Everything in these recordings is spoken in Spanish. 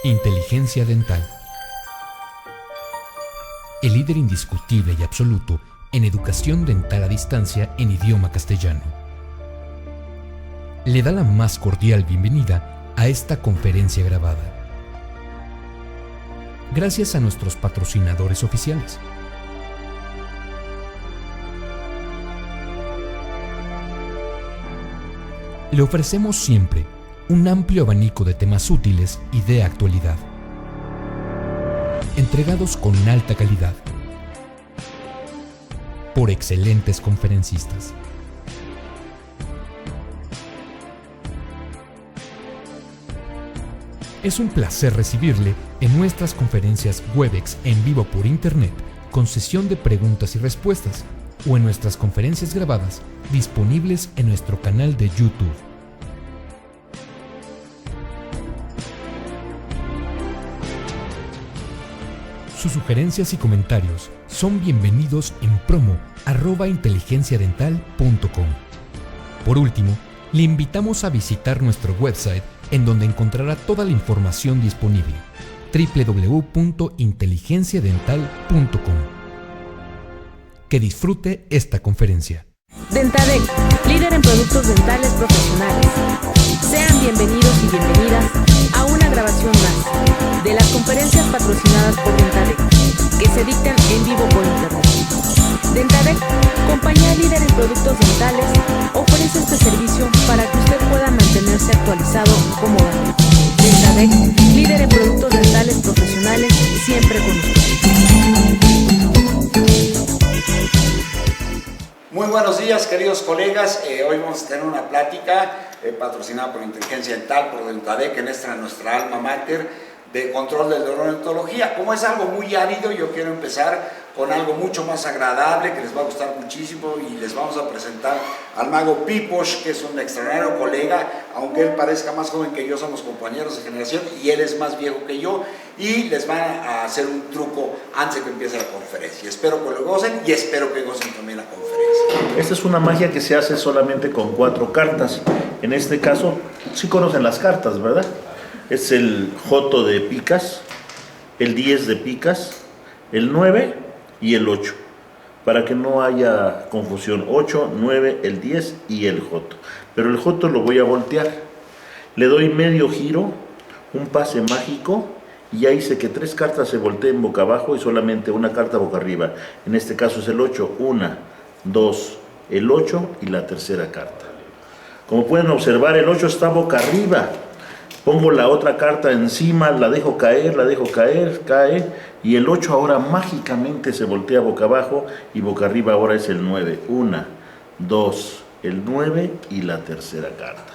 Inteligencia dental. El líder indiscutible y absoluto en educación dental a distancia en idioma castellano. Le da la más cordial bienvenida a esta conferencia grabada. Gracias a nuestros patrocinadores oficiales. Le ofrecemos siempre un amplio abanico de temas útiles y de actualidad, entregados con alta calidad, por excelentes conferencistas. Es un placer recibirle en nuestras conferencias Webex en vivo por Internet, con sesión de preguntas y respuestas, o en nuestras conferencias grabadas disponibles en nuestro canal de YouTube. Sus sugerencias y comentarios son bienvenidos en promo@inteligenciadental.com. Por último, le invitamos a visitar nuestro website, en donde encontrará toda la información disponible: www.inteligenciadental.com. Que disfrute esta conferencia. Dentadec, líder en productos dentales profesionales. Sean bienvenidos y bienvenidas a una grabación más de las conferencias patrocinadas por Dentadec, que se dictan en vivo por Internet. Dentadec, compañía líder en productos dentales, ofrece este servicio para que usted pueda mantenerse actualizado cómodamente. Dentadec, líder en productos dentales profesionales, siempre con usted. Muy buenos días, queridos colegas. Hoy vamos a tener una plática patrocinada por Inteligencia Dental, por Dentadec, en nuestra alma mater de control de la odontología. Como es algo muy árido, yo quiero empezar con algo mucho más agradable que les va a gustar muchísimo, y les vamos a presentar al mago Piposh, que es un extraordinario colega, aunque él parezca más joven que yo, somos compañeros de generación y él es más viejo que yo, y les van a hacer un truco antes de que empiece la conferencia. Espero que lo gocen y espero que gocen también la conferencia. Esta es una magia que se hace solamente con 4 cartas. En este caso, sí conocen las cartas, ¿verdad? Es el joto de picas, el 10 de picas, el 9 y el 8. Para que no haya confusión, 8, 9, el 10 y el joto. Pero el joto lo voy a voltear. Le doy medio giro, un pase mágico, y ya hice que 3 cartas se volteen boca abajo y solamente una carta boca arriba. En este caso es el 8, 1, 2, el 8 y la tercera carta. Como pueden observar, el 8 está boca arriba. Pongo la otra carta encima, la dejo caer, cae, y el 8 ahora mágicamente se voltea boca abajo, y boca arriba ahora es el 9. 1, 2, el 9 y la tercera carta.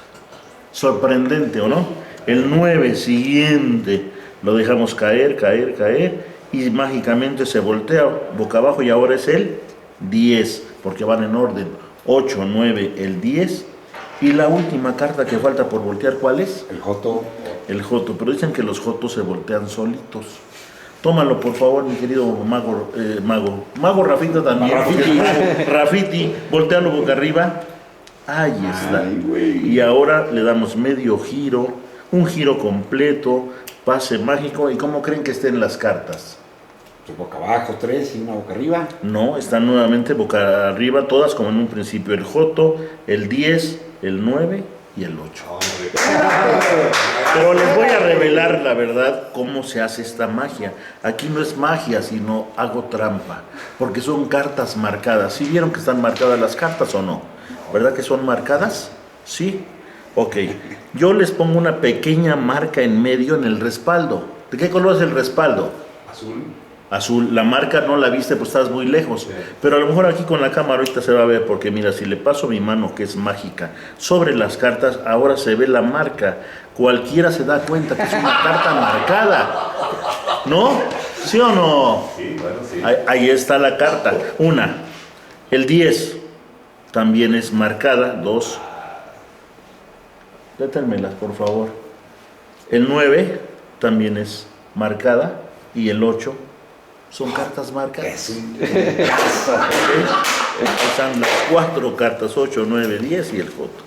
Sorprendente, ¿o no? El 9 siguiente lo dejamos caer, y mágicamente se voltea boca abajo, y ahora es el 10, porque van en orden: 8, 9, el 10. Y la última carta que falta por voltear, ¿cuál es? El joto. El joto, pero dicen que los jotos se voltean solitos. Tómalo, por favor, mi querido mago Rafita también. Rafiti, voltealo boca arriba. Ahí está. Ay, y ahora le damos medio giro, un giro completo, pase mágico. ¿Y cómo creen que estén las cartas? Boca abajo 3 y una boca arriba. No, están nuevamente boca arriba, todas como en un principio: el joto, el 10, el 9 y el 8. Pero les voy a revelar la verdad cómo se hace esta magia. Aquí no es magia, sino hago trampa, porque son cartas marcadas. ¿Sí vieron que están marcadas las cartas o no? ¿Verdad que son marcadas? Sí. Ok. Yo les pongo una pequeña marca en medio en el respaldo. ¿De qué color es el respaldo? Azul. La marca no la viste, pues estás muy lejos. Sí. Pero a lo mejor aquí con la cámara ahorita se va a ver, porque mira, si le paso mi mano, que es mágica, sobre las cartas, ahora se ve la marca. Cualquiera se da cuenta que es una carta marcada, ¿no? ¿Sí o no? Sí, bueno, sí. Ahí está la carta. 1. El 10 también es marcada. 2. Détenmelas, por favor. El 9 también es marcada. Y el 8 son cartas marcadas. Están las 4 cartas: 8, 9, 10 y el joto.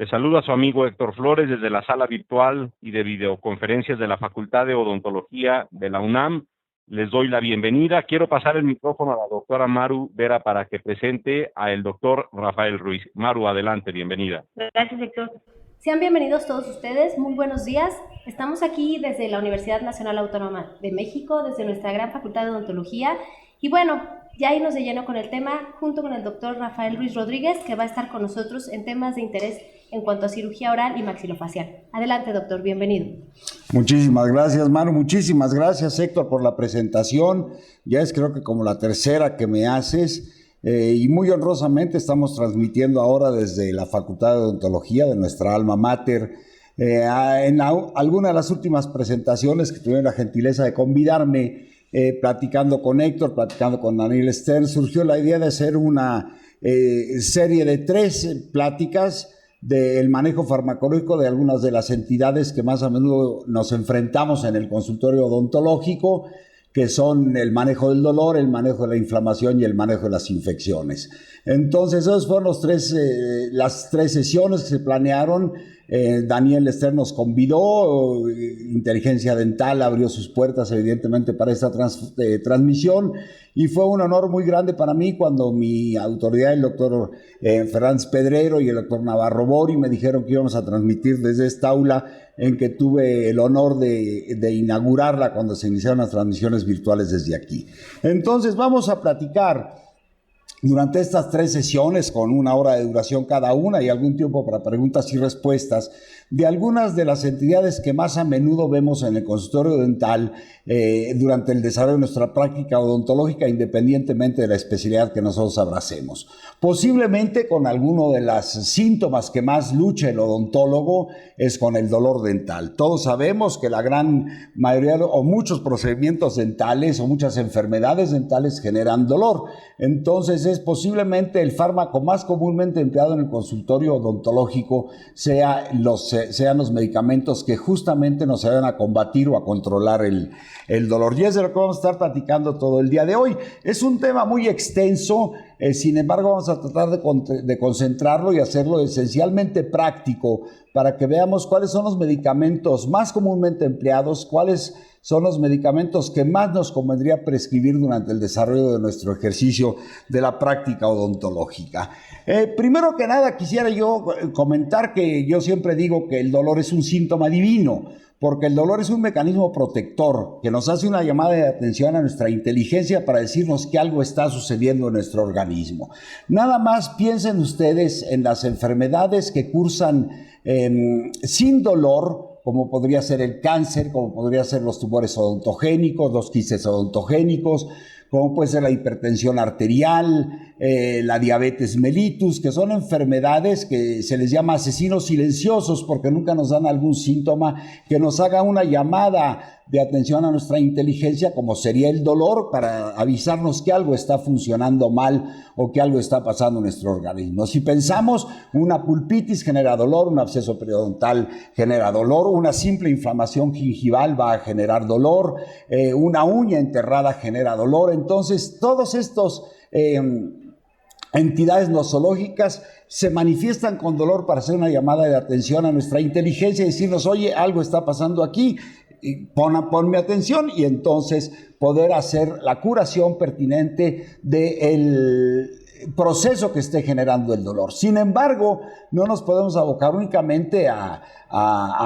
Les saluda a su amigo Héctor Flores desde la sala virtual y de videoconferencias de la Facultad de Odontología de la UNAM. Les doy la bienvenida. Quiero pasar el micrófono a la doctora Maru Vera para que presente al doctor Rafael Ruiz. Maru, adelante, bienvenida. Gracias, Héctor. Sean bienvenidos todos ustedes, muy buenos días. Estamos aquí desde la Universidad Nacional Autónoma de México, desde nuestra gran Facultad de Odontología. Y bueno, ya irnos de lleno con el tema, junto con el doctor Rafael Ruiz Rodríguez, que va a estar con nosotros en temas de interés en cuanto a cirugía oral y maxilofacial. Adelante, doctor, bienvenido. Muchísimas gracias, Manu. Muchísimas gracias, Héctor, por la presentación. Ya es creo que como la tercera que me haces. Y muy honrosamente estamos transmitiendo ahora desde la Facultad de Odontología de nuestra alma mater. En alguna de las últimas presentaciones que tuvieron la gentileza de convidarme, platicando con Héctor, platicando con Daniel Stern, surgió la idea de hacer una serie de 3 pláticas del manejo farmacológico de algunas de las entidades que más a menudo nos enfrentamos en el consultorio odontológico, que son el manejo del dolor, el manejo de la inflamación y el manejo de las infecciones. Entonces, esas fueron las 3 sesiones que se planearon. Daniel Stern nos convidó, Inteligencia Dental abrió sus puertas evidentemente para esta transmisión, y fue un honor muy grande para mí cuando mi autoridad, el doctor Fernández Pedrero y el doctor Navarro Bori, me dijeron que íbamos a transmitir desde esta aula en que tuve el honor de inaugurarla cuando se iniciaron las transmisiones virtuales desde aquí. Entonces vamos a platicar durante estas 3 sesiones, con 1 hora de duración cada una y algún tiempo para preguntas y respuestas, de algunas de las entidades que más a menudo vemos en el consultorio dental durante el desarrollo de nuestra práctica odontológica, independientemente de la especialidad que nosotros abracemos. Posiblemente con alguno de los síntomas que más lucha el odontólogo es con el dolor dental. Todos sabemos que la gran mayoría o muchos procedimientos dentales o muchas enfermedades dentales generan dolor. Entonces es posiblemente el fármaco más comúnmente empleado en el consultorio odontológico sean los medicamentos que justamente nos ayudan a combatir o a controlar el dolor. Y es de lo que vamos a estar platicando todo el día de hoy. Es un tema muy extenso, sin embargo vamos a tratar de concentrarlo y hacerlo esencialmente práctico para que veamos cuáles son los medicamentos más comúnmente empleados, cuáles son los medicamentos que más nos convendría prescribir durante el desarrollo de nuestro ejercicio de la práctica odontológica. Primero que nada quisiera yo comentar que yo siempre digo que el dolor es un síntoma divino, porque el dolor es un mecanismo protector que nos hace una llamada de atención a nuestra inteligencia para decirnos que algo está sucediendo en nuestro organismo. Nada más piensen ustedes en las enfermedades que cursan sin dolor, como podría ser el cáncer, como podría ser los tumores odontogénicos, los quistes odontogénicos, como puede ser la hipertensión arterial, la diabetes mellitus, que son enfermedades que se les llama asesinos silenciosos porque nunca nos dan algún síntoma que nos haga una llamada de atención a nuestra inteligencia, como sería el dolor, para avisarnos que algo está funcionando mal o que algo está pasando en nuestro organismo. Si pensamos, una pulpitis genera dolor, un absceso periodontal genera dolor, una simple inflamación gingival va a generar dolor, una uña enterrada genera dolor. Entonces, todos estos entidades nosológicas se manifiestan con dolor para hacer una llamada de atención a nuestra inteligencia y decirnos, oye, algo está pasando aquí, y ponme atención, y entonces poder hacer la curación pertinente del proceso que esté generando el dolor. Sin embargo, no nos podemos abocar únicamente a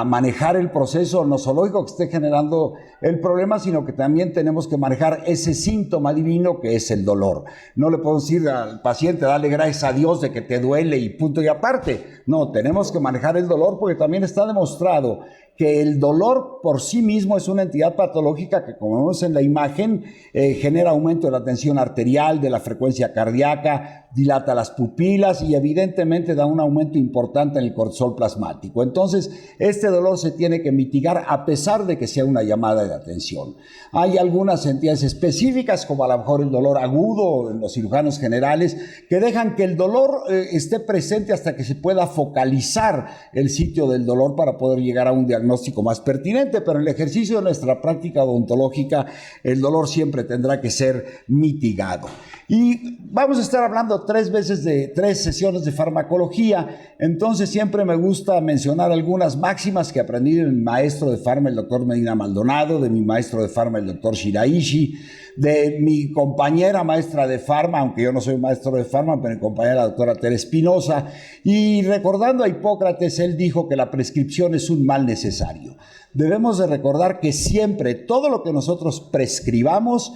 manejar el proceso nosológico que esté generando el problema, sino que también tenemos que manejar ese síntoma divino que es el dolor. No le podemos decir al paciente, dale gracias a Dios de que te duele y punto y aparte. No, tenemos que manejar el dolor porque también está demostrado que el dolor por sí mismo es una entidad patológica que, como vemos en la imagen, genera aumento de la tensión arterial, de la frecuencia cardíaca, dilata las pupilas y evidentemente da un aumento importante en el cortisol plasmático. Entonces, este dolor se tiene que mitigar a pesar de que sea una llamada de atención. Hay algunas entidades específicas, como a lo mejor el dolor agudo en los cirujanos generales, que dejan que el dolor esté presente hasta que se pueda focalizar el sitio del dolor para poder llegar a un diagnóstico más pertinente, pero en el ejercicio de nuestra práctica odontológica el dolor siempre tendrá que ser mitigado. Y vamos a estar hablando dado 3 sesiones de farmacología, entonces siempre me gusta mencionar algunas máximas que aprendí de mi maestro de farma, el doctor Medina Maldonado, de mi maestro de farma, el doctor Shiraishi, de mi compañera maestra de farma, aunque yo no soy maestro de farma, pero mi compañera la doctora Tere Espinosa, y recordando a Hipócrates, él dijo que la prescripción es un mal necesario. Debemos de recordar que siempre todo lo que nosotros prescribamos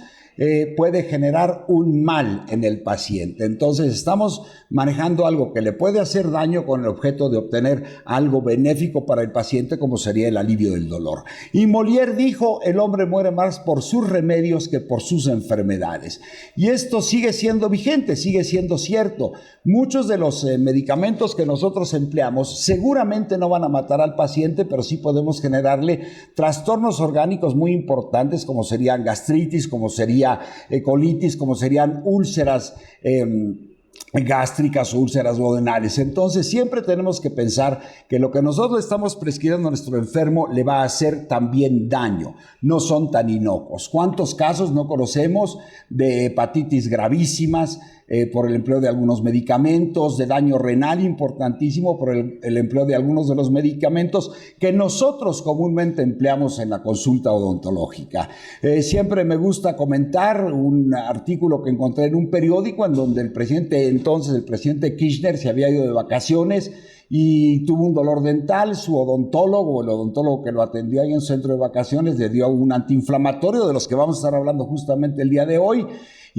puede generar un mal en el paciente. Entonces estamos manejando algo que le puede hacer daño con el objeto de obtener algo benéfico para el paciente, como sería el alivio del dolor. Y Molière dijo, el hombre muere más por sus remedios que por sus enfermedades. Y esto sigue siendo vigente, sigue siendo cierto. Muchos de los medicamentos que nosotros empleamos seguramente no van a matar al paciente, pero sí podemos generarle trastornos orgánicos muy importantes, como serían gastritis, como sería colitis, como serían úlceras gástricas o úlceras duodenales. Entonces siempre tenemos que pensar que lo que nosotros estamos prescribiendo a nuestro enfermo le va a hacer también daño, no son tan inocuos. ¿Cuántos casos no conocemos de hepatitis gravísimas por el empleo de algunos medicamentos, de daño renal importantísimo por el empleo de algunos de los medicamentos que nosotros comúnmente empleamos en la consulta odontológica? Siempre me gusta comentar un artículo que encontré en un periódico en donde el presidente Kirchner se había ido de vacaciones y tuvo un dolor dental. Su odontólogo, el odontólogo que lo atendió ahí en su centro de vacaciones, le dio un antiinflamatorio de los que vamos a estar hablando justamente el día de hoy.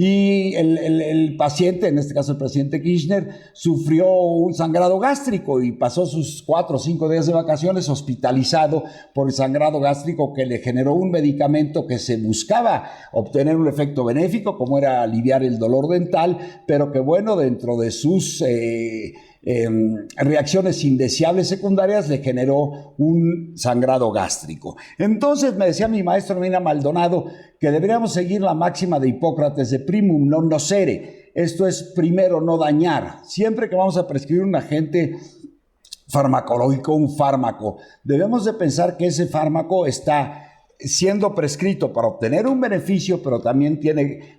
Y el paciente, en este caso el presidente Kirchner, sufrió un sangrado gástrico y pasó sus 4 o 5 días de vacaciones hospitalizado por el sangrado gástrico, que le generó un medicamento que se buscaba obtener un efecto benéfico, como era aliviar el dolor dental, pero que bueno, dentro de sus reacciones indeseables secundarias le generó un sangrado gástrico. Entonces me decía mi maestro Medina Maldonado que deberíamos seguir la máxima de Hipócrates de primum non nocere. Esto es, primero, no dañar. Siempre que vamos a prescribir un agente farmacológico, un fármaco, debemos de pensar que ese fármaco está siendo prescrito para obtener un beneficio, pero también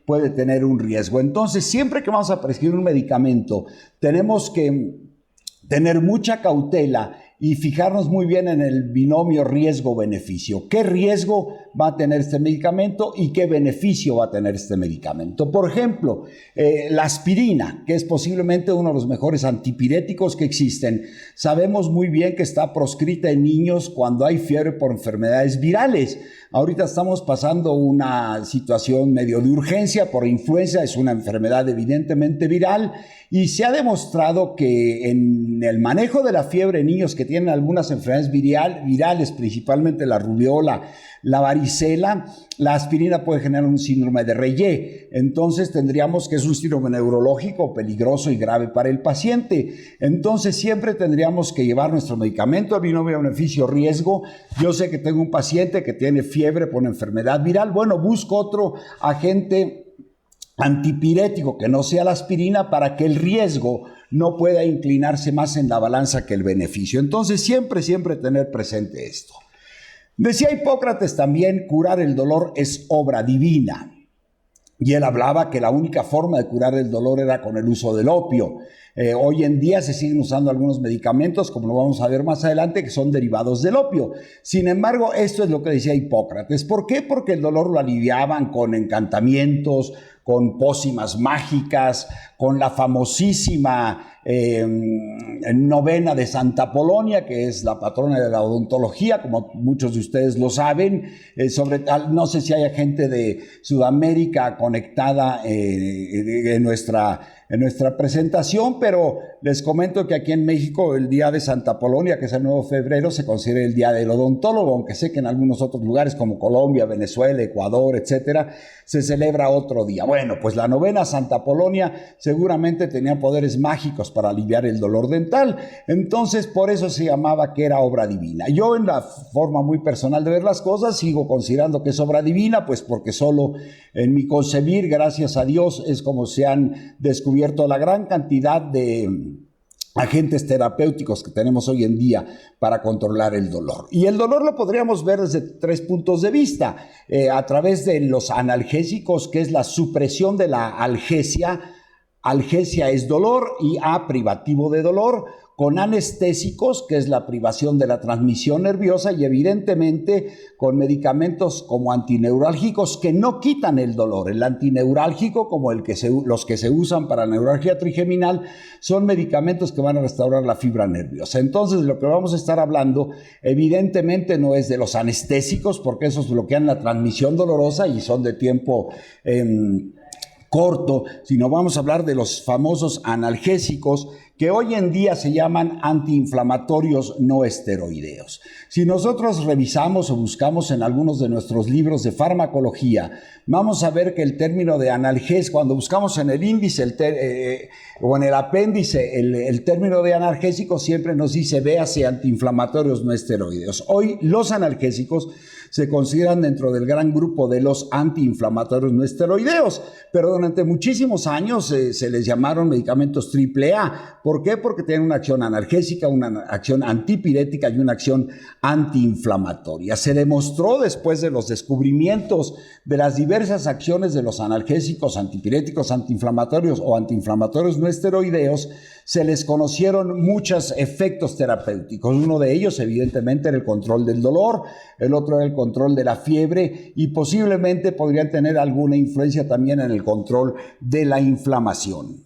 puede tener un riesgo. Entonces, siempre que vamos a prescribir un medicamento, tenemos que tener mucha cautela y fijarnos muy bien en el binomio riesgo-beneficio. ¿Qué riesgo va a tener este medicamento y qué beneficio va a tener este medicamento? Por ejemplo, la aspirina, que es posiblemente uno de los mejores antipiréticos que existen. Sabemos muy bien que está proscrita en niños cuando hay fiebre por enfermedades virales. Ahorita estamos pasando una situación medio de urgencia por influenza, es una enfermedad evidentemente viral, y se ha demostrado que en el manejo de la fiebre en niños que tienen algunas enfermedades virales, principalmente la rubiola, la varicela, la aspirina puede generar un síndrome de Reye. Entonces tendríamos que es un síndrome neurológico peligroso y grave para el paciente. Entonces siempre tendríamos que llevar nuestro medicamento a binomio beneficio-riesgo. Yo sé que tengo un paciente que tiene fiebre por una enfermedad viral. Bueno, busco otro agente antipirético que no sea la aspirina para que el riesgo no pueda inclinarse más en la balanza que el beneficio. Entonces siempre tener presente esto. Decía Hipócrates también, curar el dolor es obra divina. Y él hablaba que la única forma de curar el dolor era con el uso del opio. Hoy en día se siguen usando algunos medicamentos, como lo vamos a ver más adelante, que son derivados del opio. Sin embargo, esto es lo que decía Hipócrates. ¿Por qué? Porque el dolor lo aliviaban con encantamientos, con pócimas mágicas, con la famosísima novena de Santa Polonia, que es la patrona de la odontología, como muchos de ustedes lo saben. No sé si hay gente de Sudamérica conectada en nuestra presentación, pero les comento que aquí en México el día de Santa Polonia, que es el 9 de febrero, se considera el día del odontólogo, aunque sé que en algunos otros lugares como Colombia, Venezuela, Ecuador, etcétera, se celebra otro día. Bueno, pues la novena Santa Polonia seguramente tenía poderes mágicos para aliviar el dolor dental, entonces por eso se llamaba que era obra divina. Yo, en la forma muy personal de ver las cosas, sigo considerando que es obra divina, pues porque solo en mi concebir, gracias a Dios, es como se han descubierto la gran cantidad de agentes terapéuticos que tenemos hoy en día para controlar el dolor. Y el dolor lo podríamos ver desde 3 puntos de vista, a través de los analgésicos, que es la supresión de la algesia, Algesia es dolor y A, privativo de dolor, con anestésicos, que es la privación de la transmisión nerviosa, y evidentemente con medicamentos como antineurálgicos que no quitan el dolor. El antineurálgico, como los que se usan para neuralgia trigeminal, son medicamentos que van a restaurar la fibra nerviosa. Entonces, lo que vamos a estar hablando, evidentemente no es de los anestésicos, porque esos bloquean la transmisión dolorosa y son de tiempo corto, sino vamos a hablar de los famosos analgésicos, que hoy en día se llaman antiinflamatorios no esteroideos. Si nosotros revisamos o buscamos en algunos de nuestros libros de farmacología, vamos a ver que el término de analgésico, cuando buscamos en el índice o en el apéndice el término de analgésico, siempre nos dice véase antiinflamatorios no esteroideos. Hoy los analgésicos se consideran dentro del gran grupo de los antiinflamatorios no esteroideos, pero durante muchísimos años se les llamaron medicamentos AAA. ¿Por qué? Porque tienen una acción analgésica, una acción antipirética y una acción antiinflamatoria. Se demostró después de los descubrimientos de las diversas acciones de los analgésicos, antipiréticos, antiinflamatorios o antiinflamatorios no esteroideos, se les conocieron muchos efectos terapéuticos. Uno de ellos, evidentemente, era el control del dolor, el otro era el control de la fiebre y posiblemente podrían tener alguna influencia también en el control de la inflamación.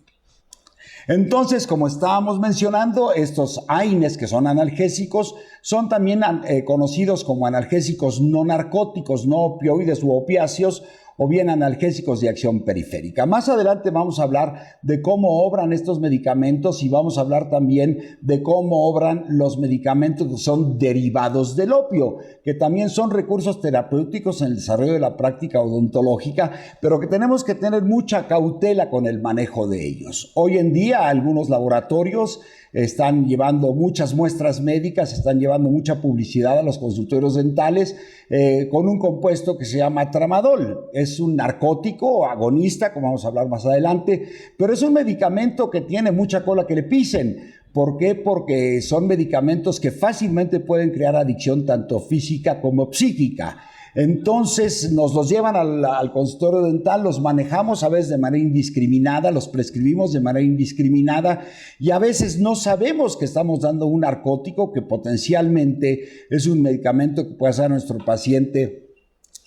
Entonces, como estábamos mencionando, estos AINES, que son analgésicos, son también conocidos como analgésicos no narcóticos, no opioides u opiáceos, o bien analgésicos de acción periférica. Más adelante vamos a hablar de cómo obran estos medicamentos y vamos a hablar también de cómo obran los medicamentos que son derivados del opio, que también son recursos terapéuticos en el desarrollo de la práctica odontológica, pero que tenemos que tener mucha cautela con el manejo de ellos. Hoy en día algunos laboratorios están llevando muchas muestras médicas, están llevando mucha publicidad a los consultorios dentales con un compuesto que se llama tramadol. Es un narcótico agonista, como vamos a hablar más adelante, pero es un medicamento que tiene mucha cola que le pisen. ¿Por qué? Porque son medicamentos que fácilmente pueden crear adicción tanto física como psíquica. Entonces nos los llevan al consultorio dental, los manejamos a veces de manera indiscriminada, los prescribimos de manera indiscriminada y a veces no sabemos que estamos dando un narcótico que potencialmente es un medicamento que puede hacer a nuestro paciente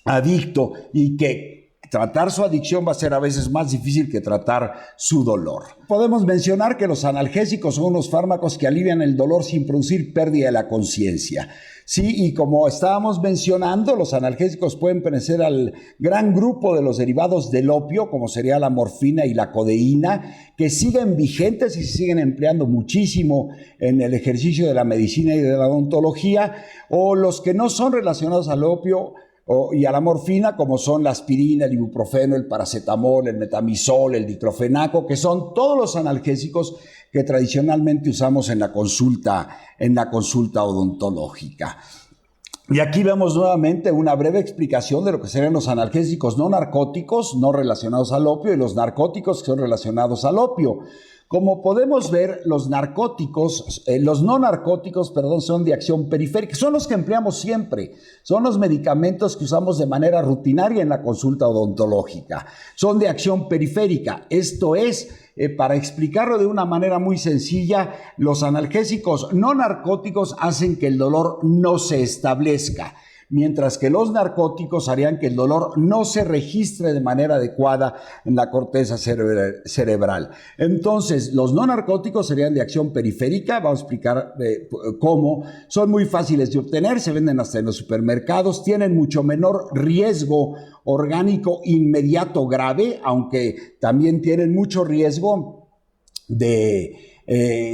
adicto y que tratar su adicción va a ser a veces más difícil que tratar su dolor. Podemos mencionar que los analgésicos son unos fármacos que alivian el dolor sin producir pérdida de la conciencia. Sí, y como estábamos mencionando, los analgésicos pueden pertenecer al gran grupo de los derivados del opio, como sería la morfina y la codeína, que siguen vigentes y se siguen empleando muchísimo en el ejercicio de la medicina y de la odontología, o los que no son relacionados al opio y a la morfina, como son la aspirina, el ibuprofeno, el paracetamol, el metamizol, el diclofenaco, que son todos los analgésicos que tradicionalmente usamos en la consulta odontológica. Y aquí vemos nuevamente una breve explicación de lo que serían los analgésicos no narcóticos, no relacionados al opio, y los narcóticos que son relacionados al opio. Como podemos ver, los no narcóticos, son de acción periférica, son los que empleamos siempre, son los medicamentos que usamos de manera rutinaria en la consulta odontológica, son de acción periférica, esto es, para explicarlo de una manera muy sencilla, los analgésicos no narcóticos hacen que el dolor no se establezca, mientras que los narcóticos harían que el dolor no se registre de manera adecuada en la corteza cerebral. Entonces, los no narcóticos serían de acción periférica, vamos a explicar cómo, son muy fáciles de obtener, se venden hasta en los supermercados, tienen mucho menor riesgo orgánico inmediato grave, aunque también tienen mucho riesgo de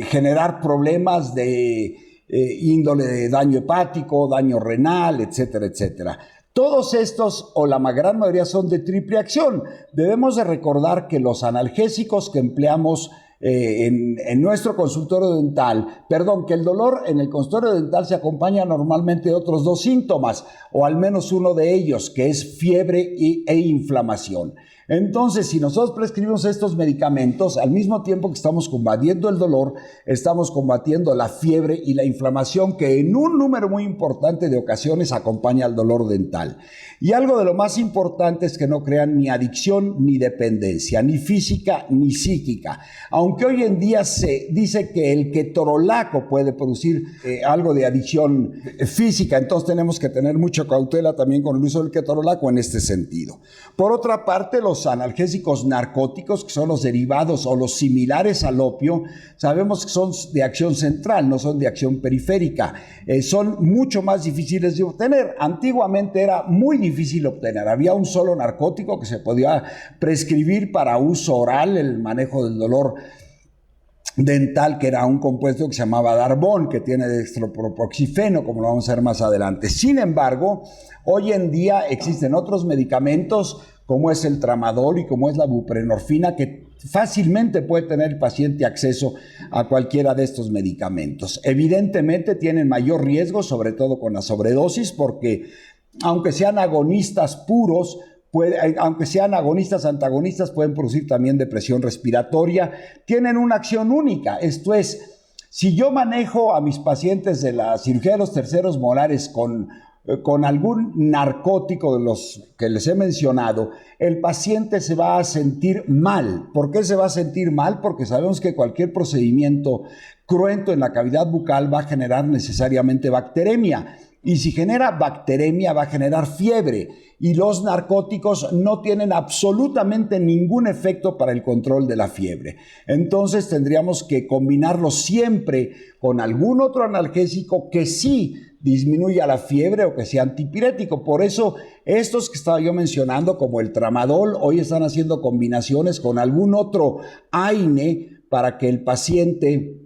generar problemas de índole de daño hepático, daño renal, etcétera, etcétera. Todos estos, o la gran mayoría, son de triple acción. Debemos de recordar que los analgésicos que empleamos en nuestro consultorio dental, que el dolor en el consultorio dental se acompaña normalmente de otros dos síntomas, o al menos uno de ellos, que es fiebre e inflamación. Entonces, si nosotros prescribimos estos medicamentos, al mismo tiempo que estamos combatiendo el dolor, estamos combatiendo la fiebre y la inflamación que en un número muy importante de ocasiones acompaña al dolor dental. Y algo de lo más importante es que no crean ni adicción ni dependencia, ni física ni psíquica. Aunque hoy en día se dice que el ketorolaco puede producir algo de adicción física, entonces tenemos que tener mucha cautela también con el uso del ketorolaco en este sentido. Por otra parte, los analgésicos narcóticos, que son los derivados o los similares al opio, sabemos que son de acción central, no son de acción periférica. Son mucho más difíciles de obtener. Antiguamente era muy difícil obtener. Había un solo narcótico que se podía prescribir para uso oral, el manejo del dolor dental, que era un compuesto que se llamaba Darbón, que tiene dextropropoxifeno, como lo vamos a ver más adelante. Sin embargo, hoy en día existen otros medicamentos, como es el tramadol y como es la buprenorfina, que fácilmente puede tener el paciente acceso a cualquiera de estos medicamentos. Evidentemente tienen mayor riesgo, sobre todo con la sobredosis, porque aunque sean agonistas puros, aunque sean agonistas, antagonistas, pueden producir también depresión respiratoria. Tienen una acción única, esto es, si yo manejo a mis pacientes de la cirugía de los terceros molares con algún narcótico de los que les he mencionado, el paciente se va a sentir mal. ¿Por qué se va a sentir mal? Porque sabemos que cualquier procedimiento cruento en la cavidad bucal va a generar necesariamente bacteremia. Y si genera bacteremia, va a generar fiebre. Y los narcóticos no tienen absolutamente ningún efecto para el control de la fiebre. Entonces tendríamos que combinarlo siempre con algún otro analgésico que sí disminuya la fiebre o que sea antipirético. Por eso estos que estaba yo mencionando, como el tramadol, hoy están haciendo combinaciones con algún otro AINE para que el paciente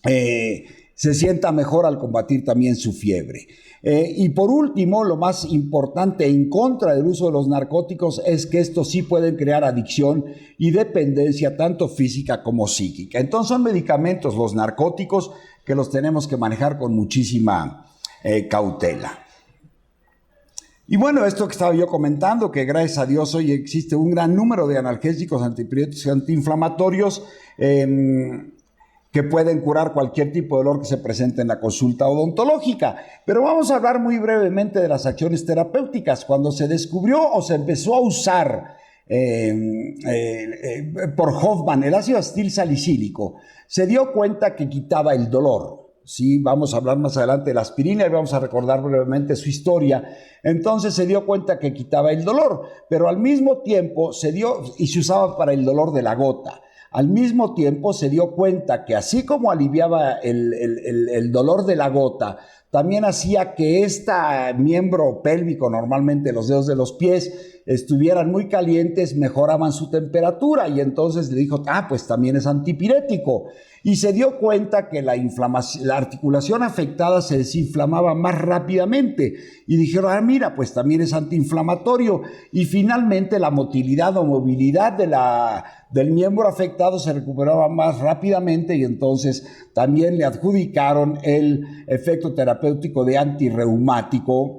se sienta mejor al combatir también su fiebre. Y por último, lo más importante en contra del uso de los narcóticos es que estos sí pueden crear adicción y dependencia tanto física como psíquica. Entonces son medicamentos, los narcóticos, que los tenemos que manejar con muchísima cautela. Y bueno, esto que estaba yo comentando, que gracias a Dios hoy existe un gran número de analgésicos, antipiréticos y antiinflamatorios que pueden curar cualquier tipo de dolor que se presente en la consulta odontológica. Pero vamos a hablar muy brevemente de las acciones terapéuticas. Cuando se descubrió o se empezó a usar por Hoffman el ácido acetilsalicílico, se dio cuenta que quitaba el dolor. Sí, vamos a hablar más adelante de la aspirina y vamos a recordar brevemente su historia. Entonces se dio cuenta que quitaba el dolor, pero al mismo tiempo se usaba para el dolor de la gota. Al mismo tiempo se dio cuenta que así como aliviaba el dolor de la gota, también hacía que este miembro pélvico, normalmente los dedos de los pies, estuvieran muy calientes, mejoraban su temperatura, y entonces le dijo, pues también es antipirético. Y se dio cuenta que la articulación afectada se desinflamaba más rápidamente. Y dijeron, mira, pues también es antiinflamatorio. Y finalmente la motilidad o movilidad del miembro afectado se recuperaba más rápidamente, y entonces también le adjudicaron el efecto terapéutico de antirreumático,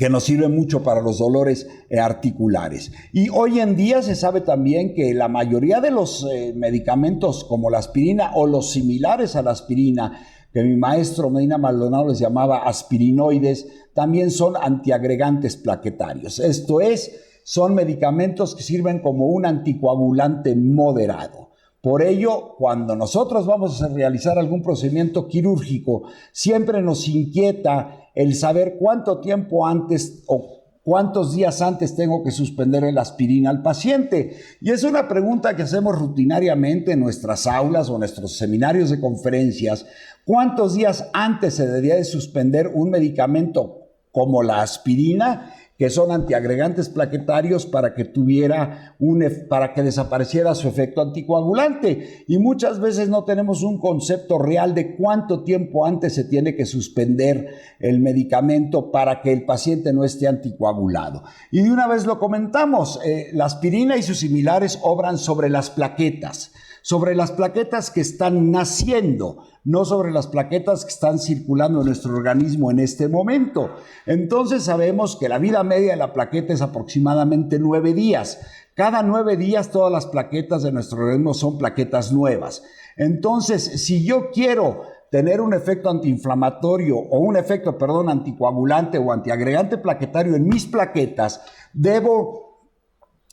que nos sirve mucho para los dolores articulares. Y hoy en día se sabe también que la mayoría de los medicamentos como la aspirina o los similares a la aspirina, que mi maestro Medina Maldonado les llamaba aspirinoides, también son antiagregantes plaquetarios. Esto es, son medicamentos que sirven como un anticoagulante moderado. Por ello, cuando nosotros vamos a realizar algún procedimiento quirúrgico, siempre nos inquieta el saber cuánto tiempo antes o cuántos días antes tengo que suspender la aspirina al paciente. Y es una pregunta que hacemos rutinariamente en nuestras aulas o en nuestros seminarios de conferencias. ¿Cuántos días antes se debería de suspender un medicamento como la aspirina, que son antiagregantes plaquetarios, para que desapareciera su efecto anticoagulante? Y muchas veces no tenemos un concepto real de cuánto tiempo antes se tiene que suspender el medicamento para que el paciente no esté anticoagulado. Y de una vez lo comentamos, la aspirina y sus similares obran sobre las plaquetas. sobre las plaquetas que están naciendo, no sobre las plaquetas que están circulando en nuestro organismo en este momento. Entonces sabemos que la vida media de la plaqueta es aproximadamente 9 días. Cada 9 días todas las plaquetas de nuestro organismo son plaquetas nuevas. Entonces, si yo quiero tener un efecto antiinflamatorio o un efecto, anticoagulante o antiagregante plaquetario en mis plaquetas, debo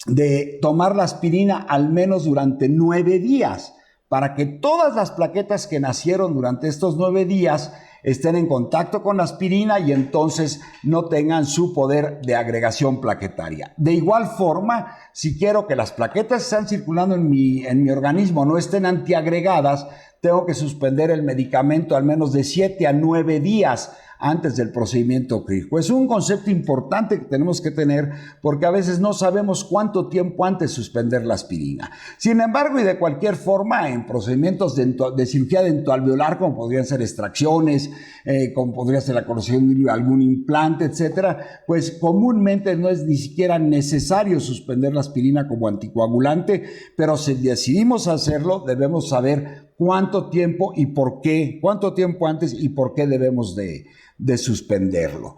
de tomar la aspirina al menos durante 9 días para que todas las plaquetas que nacieron durante estos 9 días estén en contacto con la aspirina y entonces no tengan su poder de agregación plaquetaria. De igual forma, si quiero que las plaquetas que están circulando en mi organismo no estén antiagregadas, tengo que suspender el medicamento al menos de 7 a 9 días antes del procedimiento clínico. Es un concepto importante que tenemos que tener porque a veces no sabemos cuánto tiempo antes suspender la aspirina. Sin embargo, y de cualquier forma, en procedimientos de cirugía dentoalveolar, como podrían ser extracciones, como podría ser la colocación de algún implante, etcétera, pues comúnmente no es ni siquiera necesario suspender la aspirina como anticoagulante, pero si decidimos hacerlo, debemos saber cuánto tiempo y por qué, cuánto tiempo antes y por qué debemos de suspenderlo.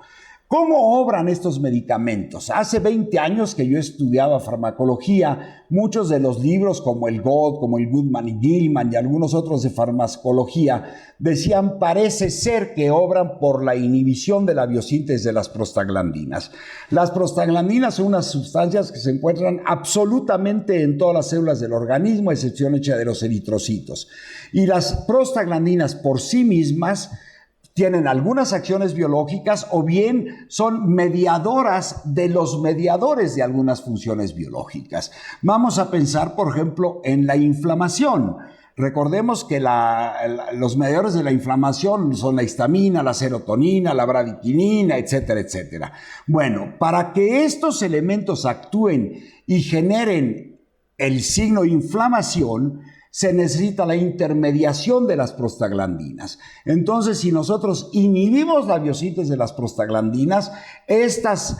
¿Cómo obran estos medicamentos? Hace 20 años que yo estudiaba farmacología, muchos de los libros como el Gott, como el Goodman y Gilman y algunos otros de farmacología decían parece ser que obran por la inhibición de la biosíntesis de las prostaglandinas. Las prostaglandinas son unas sustancias que se encuentran absolutamente en todas las células del organismo, a excepción hecha de los eritrocitos. Y las prostaglandinas por sí mismas tienen algunas acciones biológicas o bien son mediadoras de los mediadores de algunas funciones biológicas. Vamos a pensar, por ejemplo, en la inflamación. Recordemos que los mediadores de la inflamación son la histamina, la serotonina, la bradiquinina, etcétera, etcétera. Bueno, para que estos elementos actúen y generen el signo de inflamación, se necesita la intermediación de las prostaglandinas. Entonces, si nosotros inhibimos la biosíntesis de las prostaglandinas, estas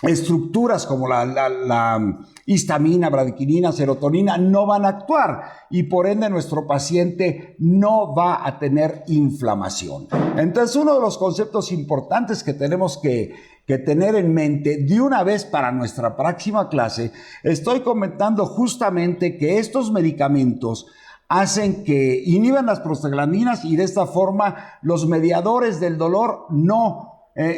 estructuras como la histamina, bradiquinina, serotonina no van a actuar y por ende nuestro paciente no va a tener inflamación. Entonces, uno de los conceptos importantes que tenemos que tener en mente de una vez para nuestra próxima clase, estoy comentando justamente que estos medicamentos hacen que inhiban las prostaglandinas y de esta forma los mediadores del dolor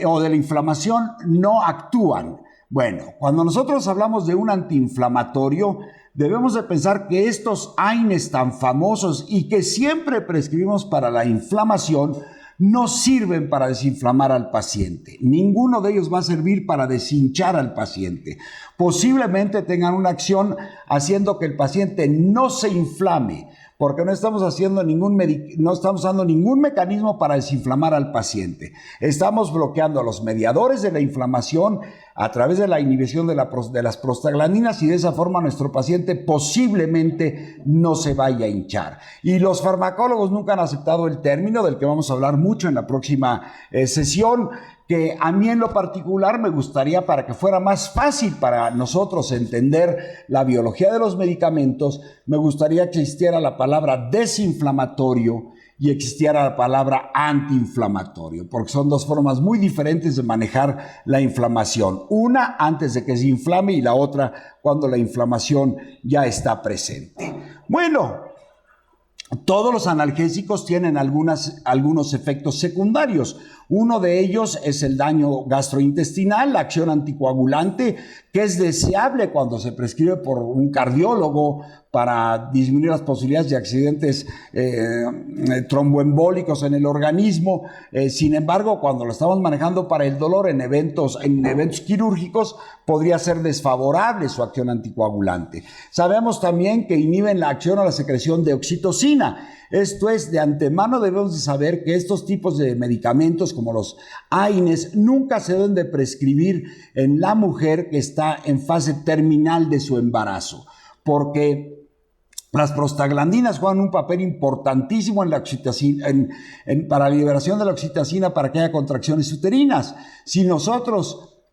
o de la inflamación no actúan. Bueno, cuando nosotros hablamos de un antiinflamatorio, debemos de pensar que estos AINES tan famosos y que siempre prescribimos para la inflamación no sirven para desinflamar al paciente. Ninguno de ellos va a servir para deshinchar al paciente. Posiblemente tengan una acción haciendo que el paciente no se inflame, porque no estamos usando ningún mecanismo para desinflamar al paciente. Estamos bloqueando los mediadores de la inflamación a través de la inhibición de las prostaglandinas y de esa forma nuestro paciente posiblemente no se vaya a hinchar. Y los farmacólogos nunca han aceptado el término del que vamos a hablar mucho en la próxima sesión, que a mí en lo particular me gustaría, para que fuera más fácil para nosotros entender la biología de los medicamentos, me gustaría que existiera la palabra desinflamatorio y existiera la palabra antiinflamatorio, porque son dos formas muy diferentes de manejar la inflamación. Una antes de que se inflame y la otra cuando la inflamación ya está presente. Bueno, todos los analgésicos tienen algunos efectos secundarios. Uno de ellos es el daño gastrointestinal, la acción anticoagulante, que es deseable cuando se prescribe por un cardiólogo para disminuir las posibilidades de accidentes tromboembólicos en el organismo. Sin embargo, cuando lo estamos manejando para el dolor en eventos quirúrgicos, podría ser desfavorable su acción anticoagulante. Sabemos también que inhiben la acción o la secreción de oxitocina. Esto es, de antemano debemos de saber que estos tipos de medicamentos como los AINES nunca se deben de prescribir en la mujer que está en fase terminal de su embarazo, porque las prostaglandinas juegan un papel importantísimo en la oxitocina, para la liberación de la oxitocina para que haya contracciones uterinas. Si nosotros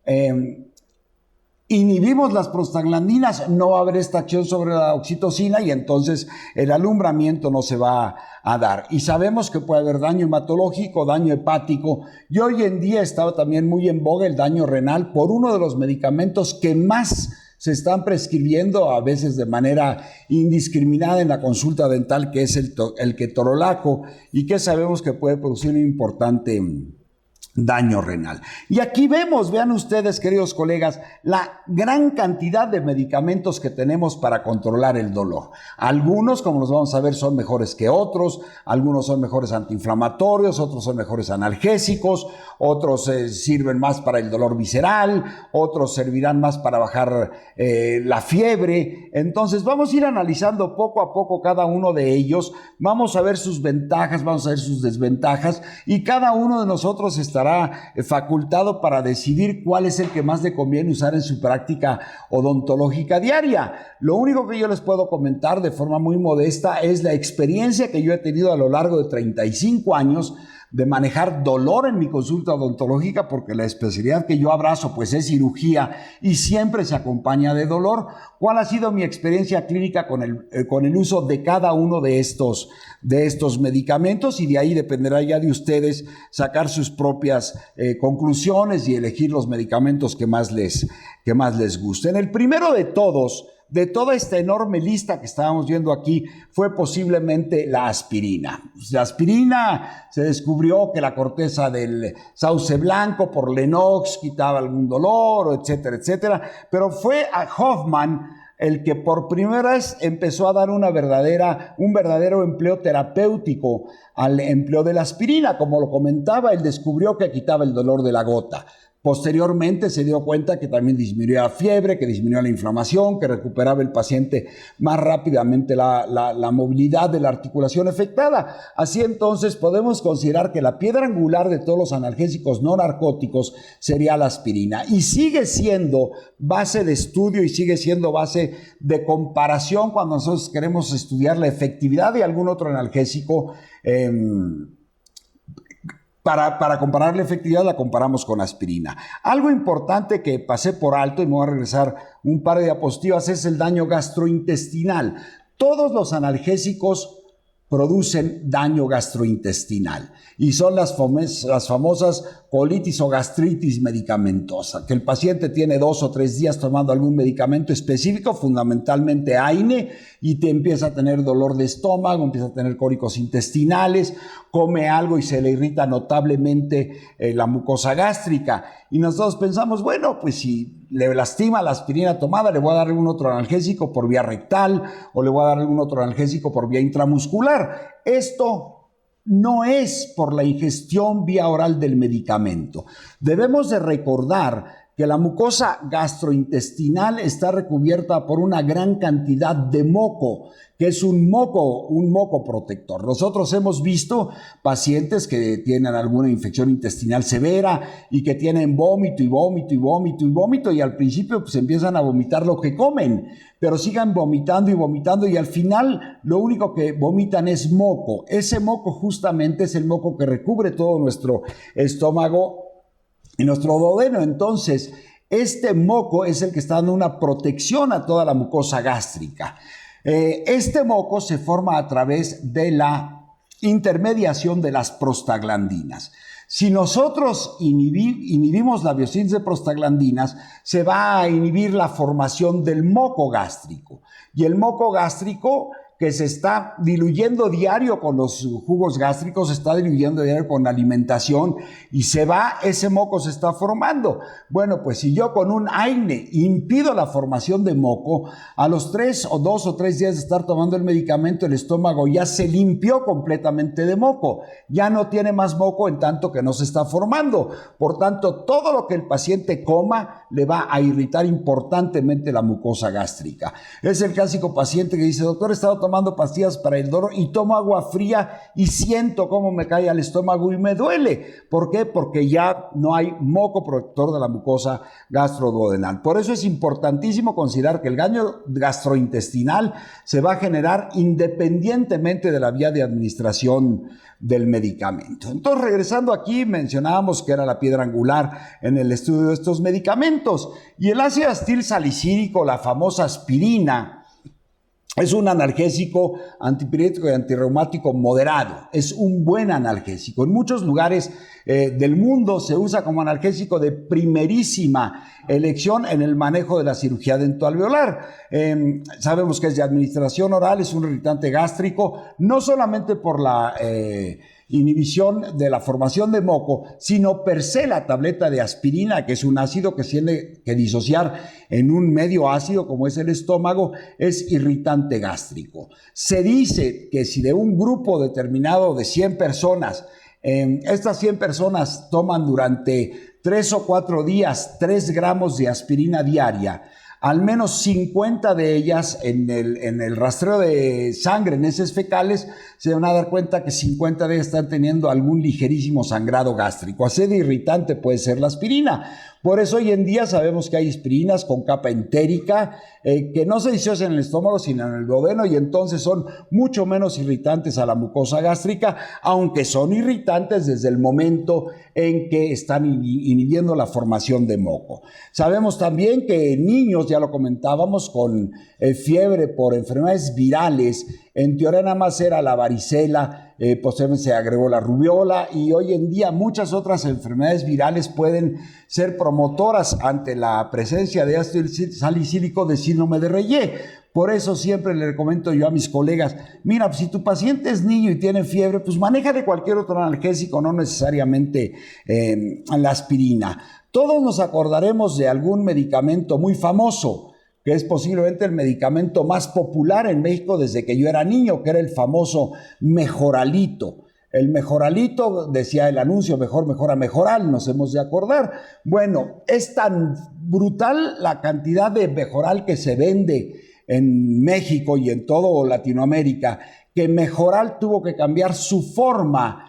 inhibimos las prostaglandinas, no va a haber esta acción sobre la oxitocina y entonces el alumbramiento no se va a dar. Y sabemos que puede haber daño hematológico, daño hepático, y hoy en día está también muy en boga el daño renal por uno de los medicamentos que más se están prescribiendo a veces de manera indiscriminada en la consulta dental, que es el ketorolaco, y que sabemos que puede producir un importante daño renal. Y aquí vean ustedes, queridos colegas, la gran cantidad de medicamentos que tenemos para controlar el dolor. Algunos, como los vamos a ver, son mejores que otros, algunos son mejores antiinflamatorios, otros son mejores analgésicos, otros sirven más para el dolor visceral, otros servirán más para bajar la fiebre. Entonces vamos a ir analizando poco a poco cada uno de ellos, vamos a ver sus ventajas, vamos a ver sus desventajas, y cada uno de nosotros estará facultado para decidir cuál es el que más le conviene usar en su práctica odontológica diaria. Lo único que yo les puedo comentar de forma muy modesta es la experiencia que yo he tenido a lo largo de 35 años de manejar dolor en mi consulta odontológica, porque la especialidad que yo abrazo pues es cirugía y siempre se acompaña de dolor. ¿Cuál ha sido mi experiencia clínica con el uso de cada uno de estos medicamentos? Y de ahí dependerá ya de ustedes sacar sus propias conclusiones y elegir los medicamentos que más les gusten. El primero de todos, de toda esta enorme lista que estábamos viendo aquí, fue posiblemente la aspirina. La aspirina, se descubrió que la corteza del sauce blanco por Lennox quitaba algún dolor, etcétera, etcétera, pero fue a Hoffman el que por primera vez empezó a dar un verdadero empleo terapéutico al empleo de la aspirina. Como lo comentaba, él descubrió que quitaba el dolor de la gota. Posteriormente se dio cuenta que también disminuía la fiebre, que disminuía la inflamación, que recuperaba el paciente más rápidamente la movilidad de la articulación afectada. Así entonces podemos considerar que la piedra angular de todos los analgésicos no narcóticos sería la aspirina. Y sigue siendo base de estudio y sigue siendo base de comparación cuando nosotros queremos estudiar la efectividad de algún otro analgésico. Para comparar la efectividad la comparamos con aspirina. Algo importante que pasé por alto y me voy a regresar un par de diapositivas es el daño gastrointestinal. Todos los analgésicos producen daño gastrointestinal y son las famosas colitis o gastritis medicamentosa, que el paciente tiene 2 o 3 días tomando algún medicamento específico, fundamentalmente AINE, y te empieza a tener dolor de estómago, empieza a tener cólicos intestinales, come algo y se le irrita notablemente la mucosa gástrica. Y nosotros pensamos, bueno, pues si le lastima la aspirina tomada, le voy a dar algún otro analgésico por vía rectal o le voy a dar algún otro analgésico por vía intramuscular. Esto no es por la ingestión vía oral del medicamento. Debemos de recordar que la mucosa gastrointestinal está recubierta por una gran cantidad de moco, que es un moco protector. Nosotros hemos visto pacientes que tienen alguna infección intestinal severa y que tienen vómito y vómito y vómito y vómito, y al principio pues empiezan a vomitar lo que comen, pero sigan vomitando y vomitando, y al final lo único que vomitan es moco. Ese moco justamente es el moco que recubre todo nuestro estómago y nuestro duodeno. Entonces, este moco es el que está dando una protección a toda la mucosa gástrica. Este moco se forma a través de la intermediación de las prostaglandinas. Si nosotros inhibimos la biosíntesis de prostaglandinas, se va a inhibir la formación del moco gástrico. Y el moco gástrico, que se está diluyendo diario con los jugos gástricos, se está diluyendo diario con la alimentación, y ese moco se está formando. Bueno, pues si yo con un AINE impido la formación de moco, a los 2 o 3 días de estar tomando el medicamento, el estómago ya se limpió completamente de moco, ya no tiene más moco en tanto que no se está formando. Por tanto, todo lo que el paciente coma le va a irritar importantemente la mucosa gástrica. Es el clásico paciente que dice: doctor, he estado tomando tomando pastillas para el dolor y tomo agua fría y siento cómo me cae al estómago y me duele. ¿Por qué? Porque ya no hay moco protector de la mucosa gastroduodenal. Por eso es importantísimo considerar que el daño gastrointestinal se va a generar independientemente de la vía de administración del medicamento. Entonces, regresando aquí, mencionábamos que era la piedra angular en el estudio de estos medicamentos. Y el ácido acetilsalicílico, la famosa aspirina, es un analgésico antipirético y antirreumático moderado. Es un buen analgésico. En muchos lugares del mundo se usa como analgésico de primerísima elección en el manejo de la cirugía dentoalveolar. Sabemos que es de administración oral, es un irritante gástrico, no solamente por la inhibición de la formación de moco, sino per se la tableta de aspirina, que es un ácido que se tiene que disociar en un medio ácido como es el estómago, es irritante gástrico. Se dice que si de un grupo determinado de 100 personas, estas 100 personas toman durante 3 o 4 días 3 gramos de aspirina diaria, al menos 50 de ellas en el rastreo de sangre, en heces fecales, se van a dar cuenta que 50 de ellas están teniendo algún ligerísimo sangrado gástrico. Así de irritante puede ser la aspirina. Por eso hoy en día sabemos que hay aspirinas con capa entérica que no se disocian en el estómago sino en el duodeno y entonces son mucho menos irritantes a la mucosa gástrica, aunque son irritantes desde el momento en que están inhibiendo la formación de moco. Sabemos también que en niños, ya lo comentábamos, con fiebre por enfermedades virales, en teoría nada más era la varicela, posteriormente se agregó la rubiola y hoy en día muchas otras enfermedades virales pueden ser promotoras ante la presencia de ácido salicílico de síndrome de Reye. Por eso siempre le recomiendo yo a mis colegas, mira, pues si tu paciente es niño y tiene fiebre, pues manéjale cualquier otro analgésico, no necesariamente la aspirina. Todos nos acordaremos de algún medicamento muy famoso, que es posiblemente el medicamento más popular en México desde que yo era niño, que era el famoso Mejoralito. El Mejoralito, decía el anuncio, mejor, mejora, mejoral, nos hemos de acordar. Bueno, es tan brutal la cantidad de Mejoral que se vende en México y en todo Latinoamérica, que Mejoral tuvo que cambiar su forma,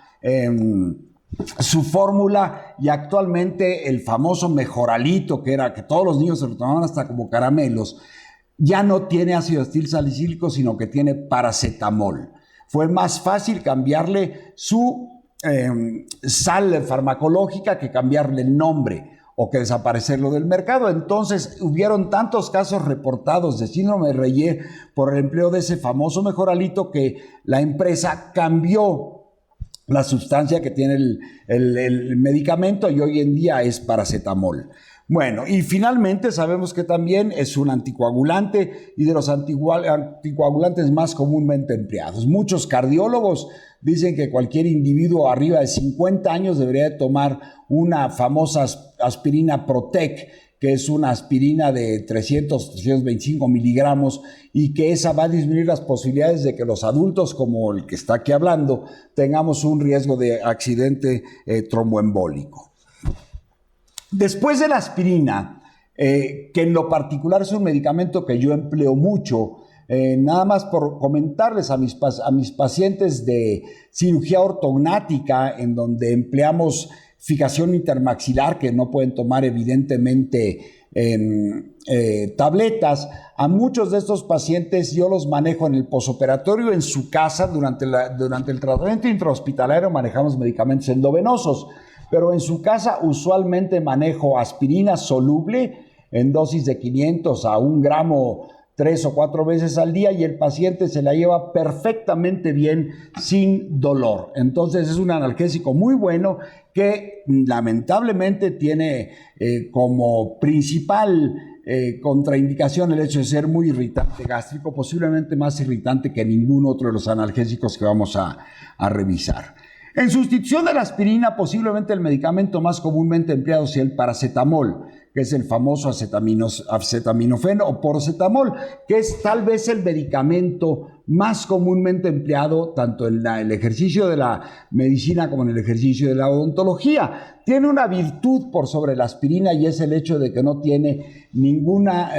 su fórmula, y actualmente el famoso Mejoralito, que era que todos los niños se lo tomaban hasta como caramelos, ya no tiene ácido acetilsalicílico, sino que tiene paracetamol. Fue más fácil cambiarle su sal farmacológica que cambiarle el nombre o que desaparecerlo del mercado. Entonces hubieron tantos casos reportados de síndrome de Reye por el empleo de ese famoso Mejoralito que la empresa cambió la sustancia que tiene el medicamento y hoy en día es paracetamol. Bueno, y finalmente sabemos que también es un anticoagulante y de los anticoagulantes más comúnmente empleados. Muchos cardiólogos dicen que cualquier individuo arriba de 50 años debería de tomar una famosa aspirina Protec, que es una aspirina de 325 miligramos y que esa va a disminuir las posibilidades de que los adultos, como el que está aquí hablando, tengamos un riesgo de accidente tromboembólico. Después de la aspirina, que en lo particular es un medicamento que yo empleo mucho, nada más por comentarles a mis pacientes de cirugía ortognática, en donde empleamos fijación intermaxilar, que no pueden tomar evidentemente tabletas. A muchos de estos pacientes yo los manejo en el posoperatorio, en su casa. Durante el tratamiento intrahospitalario manejamos medicamentos endovenosos, pero en su casa usualmente manejo aspirina soluble en dosis de 500 a 1 gramo 3 o 4 veces al día y el paciente se la lleva perfectamente bien sin dolor. Entonces es un analgésico muy bueno que lamentablemente tiene como principal contraindicación el hecho de ser muy irritante gástrico, posiblemente más irritante que ningún otro de los analgésicos que vamos a revisar. En sustitución de la aspirina, posiblemente el medicamento más comúnmente empleado sea el paracetamol, que es el famoso acetaminofén o paracetamol, que es tal vez el medicamento más comúnmente empleado tanto en el ejercicio de la medicina como en el ejercicio de la odontología. Tiene una virtud por sobre la aspirina y es el hecho de que no tiene ninguna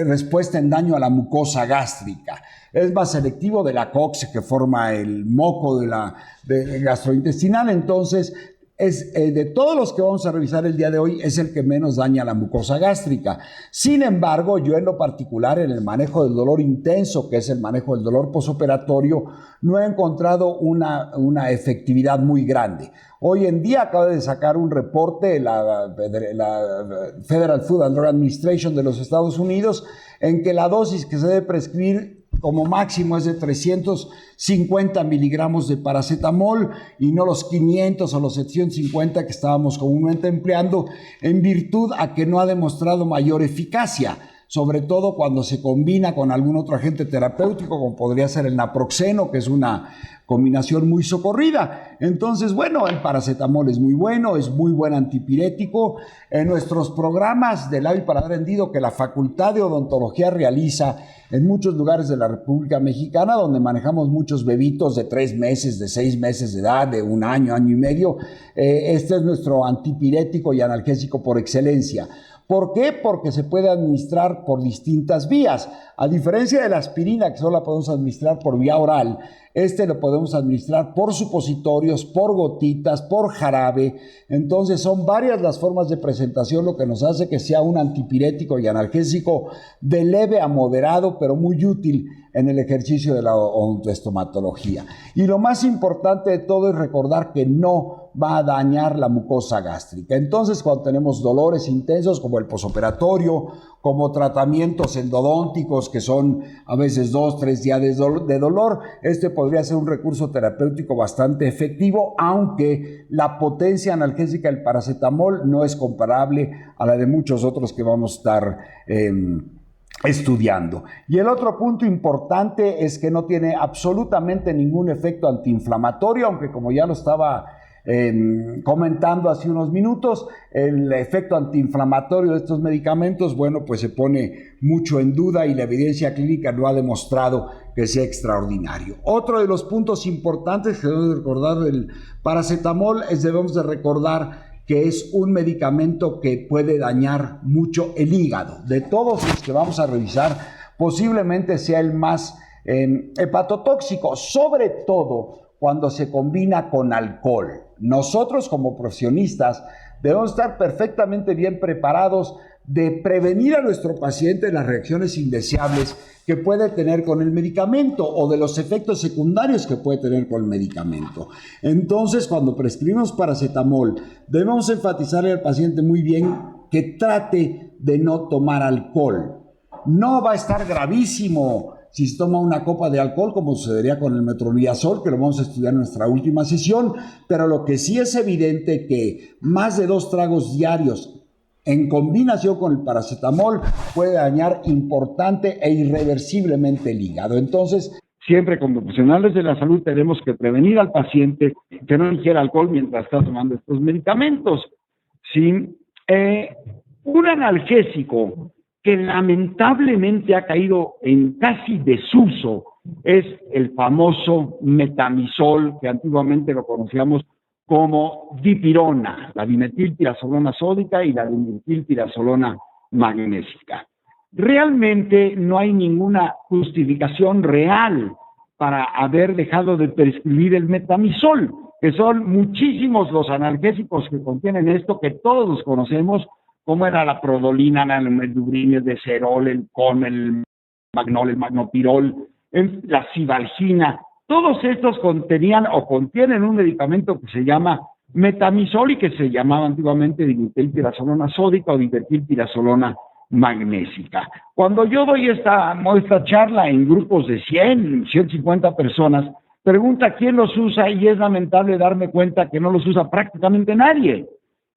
respuesta en daño a la mucosa gástrica. Es más selectivo de la COX que forma el moco de gastrointestinal, entonces de todos los que vamos a revisar el día de hoy, es el que menos daña la mucosa gástrica. Sin embargo, yo en lo particular, en el manejo del dolor intenso, que es el manejo del dolor posoperatorio, no he encontrado una efectividad muy grande. Hoy en día acaba de sacar un reporte la Federal Food and Drug Administration de los Estados Unidos, en que la dosis que se debe prescribir como máximo es de 350 miligramos de paracetamol y no los 500 o los 750 que estábamos comúnmente empleando, en virtud a que no ha demostrado mayor eficacia, sobre todo cuando se combina con algún otro agente terapéutico, como podría ser el naproxeno, que es una combinación muy socorrida. Entonces, bueno, el paracetamol es muy bueno, es muy buen antipirético. En nuestros programas de Labio Paladar Hendido que la Facultad de Odontología realiza en muchos lugares de la República Mexicana, donde manejamos muchos bebitos de 3 meses, de 6 meses de edad, de 1 año, año y medio, este es nuestro antipirético y analgésico por excelencia. ¿Por qué? Porque se puede administrar por distintas vías. A diferencia de la aspirina, que solo la podemos administrar por vía oral, lo podemos administrar por supositorios, por gotitas, por jarabe. Entonces son varias las formas de presentación, lo que nos hace que sea un antipirético y analgésico de leve a moderado, pero muy útil en el ejercicio de la odontoestomatología. Y lo más importante de todo es recordar que no va a dañar la mucosa gástrica. Entonces, cuando tenemos dolores intensos como el posoperatorio, como tratamientos endodónticos que son a veces 2-3 días de dolor, podría ser un recurso terapéutico bastante efectivo, aunque la potencia analgésica del paracetamol no es comparable a la de muchos otros que vamos a estar estudiando. Y el otro punto importante es que no tiene absolutamente ningún efecto antiinflamatorio, aunque como ya lo estaba comentando hace unos minutos, el efecto antiinflamatorio de estos medicamentos, bueno, pues se pone mucho en duda y la evidencia clínica no ha demostrado que sea extraordinario. Otro de los puntos importantes que debemos recordar del paracetamol es debemos de recordar que es un medicamento que puede dañar mucho el hígado. De todos los que vamos a revisar, posiblemente sea el más hepatotóxico, sobre todo cuando se combina con alcohol. Nosotros como profesionistas debemos estar perfectamente bien preparados de prevenir a nuestro paciente las reacciones indeseables que puede tener con el medicamento o de los efectos secundarios que puede tener con el medicamento. Entonces, cuando prescribimos paracetamol, debemos enfatizarle al paciente muy bien que trate de no tomar alcohol. No va a estar gravísimo si se toma una copa de alcohol, como sucedería con el metronidazol, que lo vamos a estudiar en nuestra última sesión, pero lo que sí es evidente que más de 2 tragos diarios en combinación con el paracetamol puede dañar importante e irreversiblemente el hígado. Entonces, siempre como profesionales de la salud tenemos que prevenir al paciente que no ingiera alcohol mientras está tomando estos medicamentos. ¿Sí? Un analgésico que lamentablemente ha caído en casi desuso es el famoso metamizol, que antiguamente lo conocíamos como dipirona, la dimetiltirazolona sódica y la dimetiltirazolona magnésica. Realmente no hay ninguna justificación real para haber dejado de prescribir el metamizol, que son muchísimos los analgésicos que contienen esto, que todos conocemos, como era la prodolina, la meldubrin, el deserol, el con, el magnol, el magnopirol, la cibalgina. Todos estos contenían o contienen un medicamento que se llama metamizol y que se llamaba antiguamente dimetiltirazolona sódica o dimetiltirazolona magnésica. Cuando yo doy esta charla en grupos de 100, 150 personas, pregunta quién los usa y es lamentable darme cuenta que no los usa prácticamente nadie.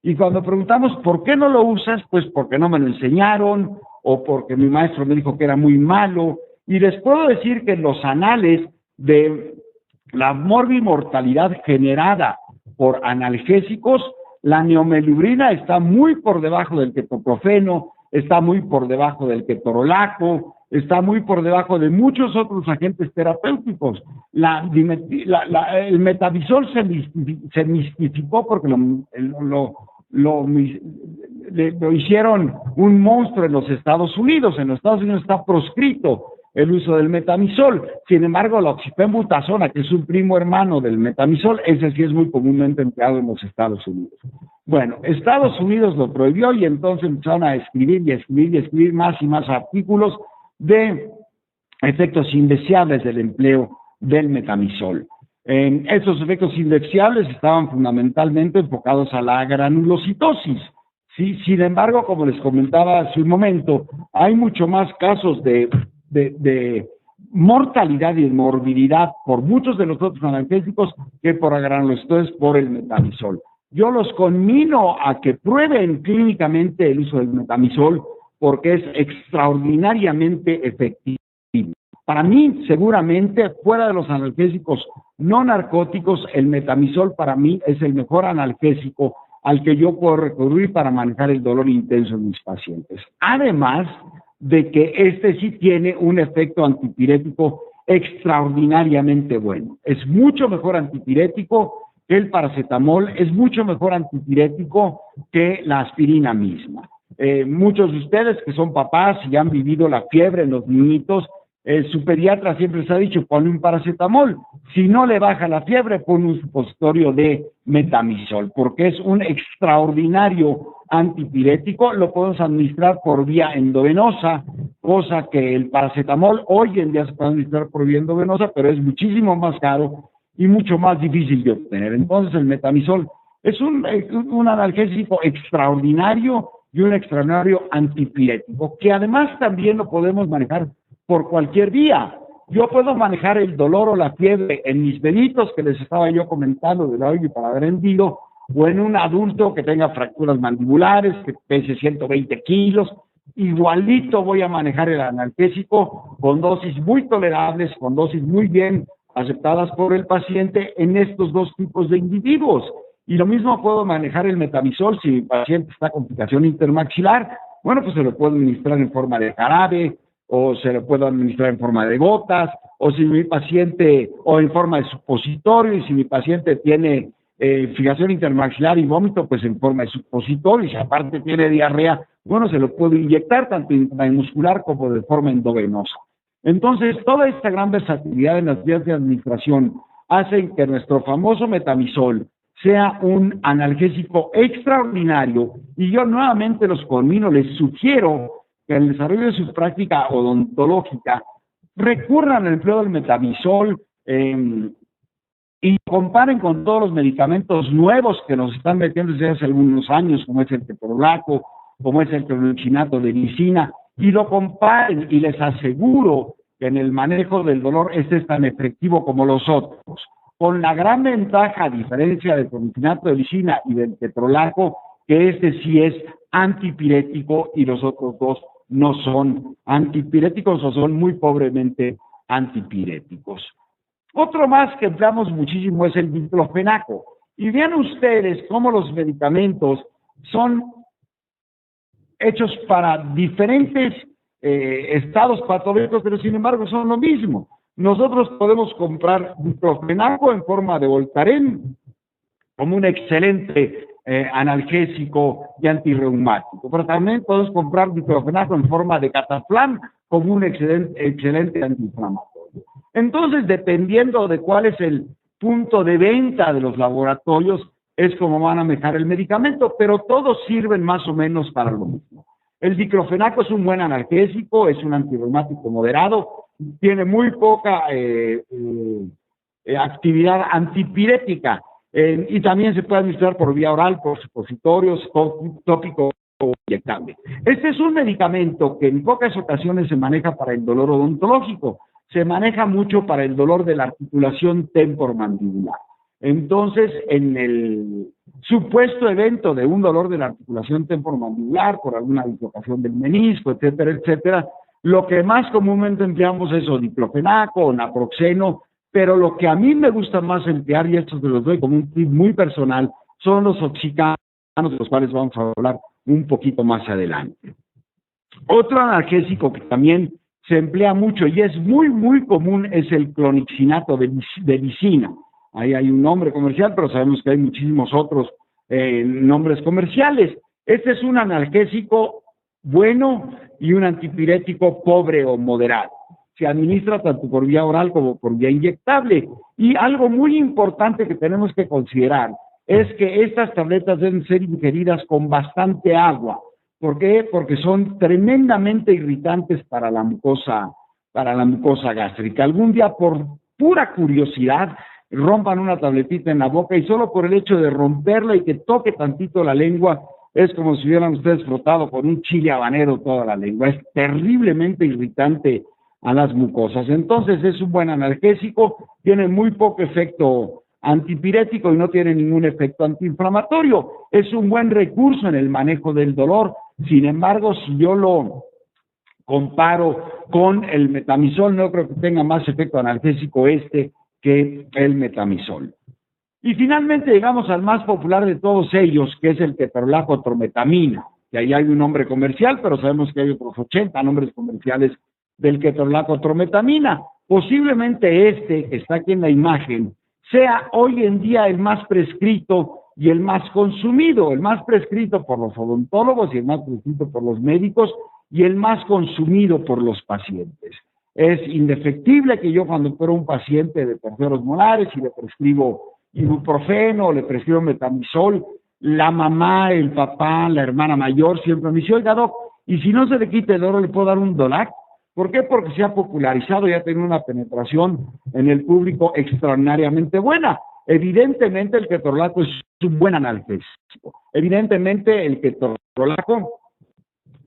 Y cuando preguntamos ¿por qué no lo usas? Pues porque no me lo enseñaron o porque mi maestro me dijo que era muy malo. Y les puedo decir que en los anales de la morbimortalidad generada por analgésicos, La neomelubrina está muy por debajo del ketoprofeno, está muy por debajo del ketorolaco, está muy por debajo de muchos otros agentes terapéuticos. El metabisol se mistificó porque lo hicieron un monstruo en los Estados Unidos. En los Estados Unidos está proscrito el uso del metamizol. Sin embargo, la oxipembutazona, que es un primo hermano del metamizol, ese sí es muy comúnmente empleado en los Estados Unidos. Bueno, Estados Unidos lo prohibió y entonces empezaron a escribir más y más artículos de efectos indeseables del empleo del metamizol. Estos efectos indeseables estaban fundamentalmente enfocados a la granulocitosis. ¿Sí? Sin embargo, como les comentaba hace un momento, hay mucho más casos de mortalidad y morbilidad por muchos de los otros analgésicos que por granulocitosis por el metamizol. Yo los conmino a que prueben clínicamente el uso del metamizol porque es extraordinariamente efectivo. Para mí, seguramente, fuera de los analgésicos no narcóticos, el metamizol para mí es el mejor analgésico al que yo puedo recurrir para manejar el dolor intenso en mis pacientes. Además de que este sí tiene un efecto antipirético extraordinariamente bueno. Es mucho mejor antipirético que el paracetamol, es mucho mejor antipirético que la aspirina misma. Muchos de ustedes que son papás y han vivido la fiebre en los niñitos, su pediatra siempre les ha dicho, ponle un paracetamol. Si no le baja la fiebre, pon un supositorio de metamizol, porque es un extraordinario antipirético. Lo podemos administrar por vía endovenosa, cosa que el paracetamol hoy en día se puede administrar por vía endovenosa, pero es muchísimo más caro y mucho más difícil de obtener. Entonces el metamizol es un analgésico extraordinario y un extraordinario antipirético, que además también lo podemos manejar por cualquier vía. Yo puedo manejar el dolor o la fiebre en mis benitos, que les estaba yo comentando del oído y paladar hendido, o en un adulto que tenga fracturas mandibulares, que pese 120 kilos. Igualito voy a manejar el analgésico con dosis muy tolerables, con dosis muy bien aceptadas por el paciente en estos dos tipos de individuos. Y lo mismo puedo manejar el metamizol si mi paciente está con complicación intermaxilar. Bueno, pues se lo puedo administrar en forma de jarabe, o se lo puedo administrar en forma de gotas, o si mi paciente, o en forma de supositorio, y si mi paciente tiene fijación intermaxilar y vómito, pues en forma de supositorio, y si aparte tiene diarrea, bueno, se lo puedo inyectar tanto intramuscular como de forma endovenosa. Entonces, toda esta gran versatilidad en las vías de administración hacen que nuestro famoso metamizol sea un analgésico extraordinario, y yo nuevamente los conmino, les sugiero que en el desarrollo de su práctica odontológica recurran al empleo del metamizol y comparen con todos los medicamentos nuevos que nos están metiendo desde hace algunos años, como es el ketorolaco, como es el clorexinato de lisina, y lo comparen, y les aseguro que en el manejo del dolor este es tan efectivo como los otros, con la gran ventaja, a diferencia del clorexinato de lisina y del ketorolaco, que este sí es antipirético y los otros dos no son antipiréticos o son muy pobremente antipiréticos. Otro más que empleamos muchísimo es el diclofenaco. Y vean ustedes cómo los medicamentos son hechos para diferentes estados patológicos, pero sin embargo son lo mismo. Nosotros podemos comprar diclofenaco en forma de Voltaren como un excelente analgésico y antirreumático, pero también podemos comprar diclofenaco en forma de cataflam como un excelente antiinflamatorio. Entonces, dependiendo de cuál es el punto de venta de los laboratorios, es como van a manejar el medicamento, pero todos sirven más o menos para lo mismo. El diclofenaco es un buen analgésico, es un antirreumático moderado, tiene muy poca actividad antipirética, y también se puede administrar por vía oral, por supositorios, tópico o inyectable. Este es un medicamento que en pocas ocasiones se maneja para el dolor odontológico, se maneja mucho para el dolor de la articulación temporomandibular. Entonces, en el supuesto evento de un dolor de la articulación temporomandibular por alguna dislocación del menisco, etcétera, etcétera, lo que más comúnmente empleamos es o diclofenaco o naproxeno, pero lo que a mí me gusta más emplear, y esto se los doy como un tip muy personal, son los oxicam de los cuales vamos a hablar un poquito más adelante. Otro analgésico que también se emplea mucho y es muy, muy común es el clonixinato de lisina. Ahí hay un nombre comercial, pero sabemos que hay muchísimos otros nombres comerciales. Este es un analgésico bueno y un antipirético pobre o moderado. Se administra tanto por vía oral como por vía inyectable. Y algo muy importante que tenemos que considerar es que estas tabletas deben ser ingeridas con bastante agua. ¿Por qué? Porque son tremendamente irritantes para la mucosa gástrica. Algún día, por pura curiosidad, rompan una tabletita en la boca y solo por el hecho de romperla y que toque tantito la lengua, es como si hubieran ustedes frotado con un chile habanero toda la lengua. Es terriblemente irritante a las mucosas. Entonces es un buen analgésico, tiene muy poco efecto antipirético y no tiene ningún efecto antiinflamatorio. Es un buen recurso en el manejo del dolor. Sin embargo, si yo lo comparo con el metamizol, no creo que tenga más efecto analgésico que el metamizol. Y finalmente llegamos al más popular de todos ellos, que es el ketorolaco-trometamina, que ahí hay un nombre comercial, pero sabemos que hay otros 80 nombres comerciales del ketorolaco-trometamina. Posiblemente este, que está aquí en la imagen, sea hoy en día el más prescrito y el más consumido, el más prescrito por los odontólogos y el más prescrito por los médicos y el más consumido por los pacientes. Es indefectible que yo cuando opero a un paciente de terceros molares y le prescribo ibuprofeno, le prescribo metamizol, la mamá, el papá, la hermana mayor siempre me dice, oiga doc, y si no se le quita el dolor, ¿le puedo dar un Dolac? ¿Por qué? Porque se ha popularizado y ha tenido una penetración en el público extraordinariamente buena. Evidentemente el ketorolaco es un buen analgésico. Evidentemente el ketorolaco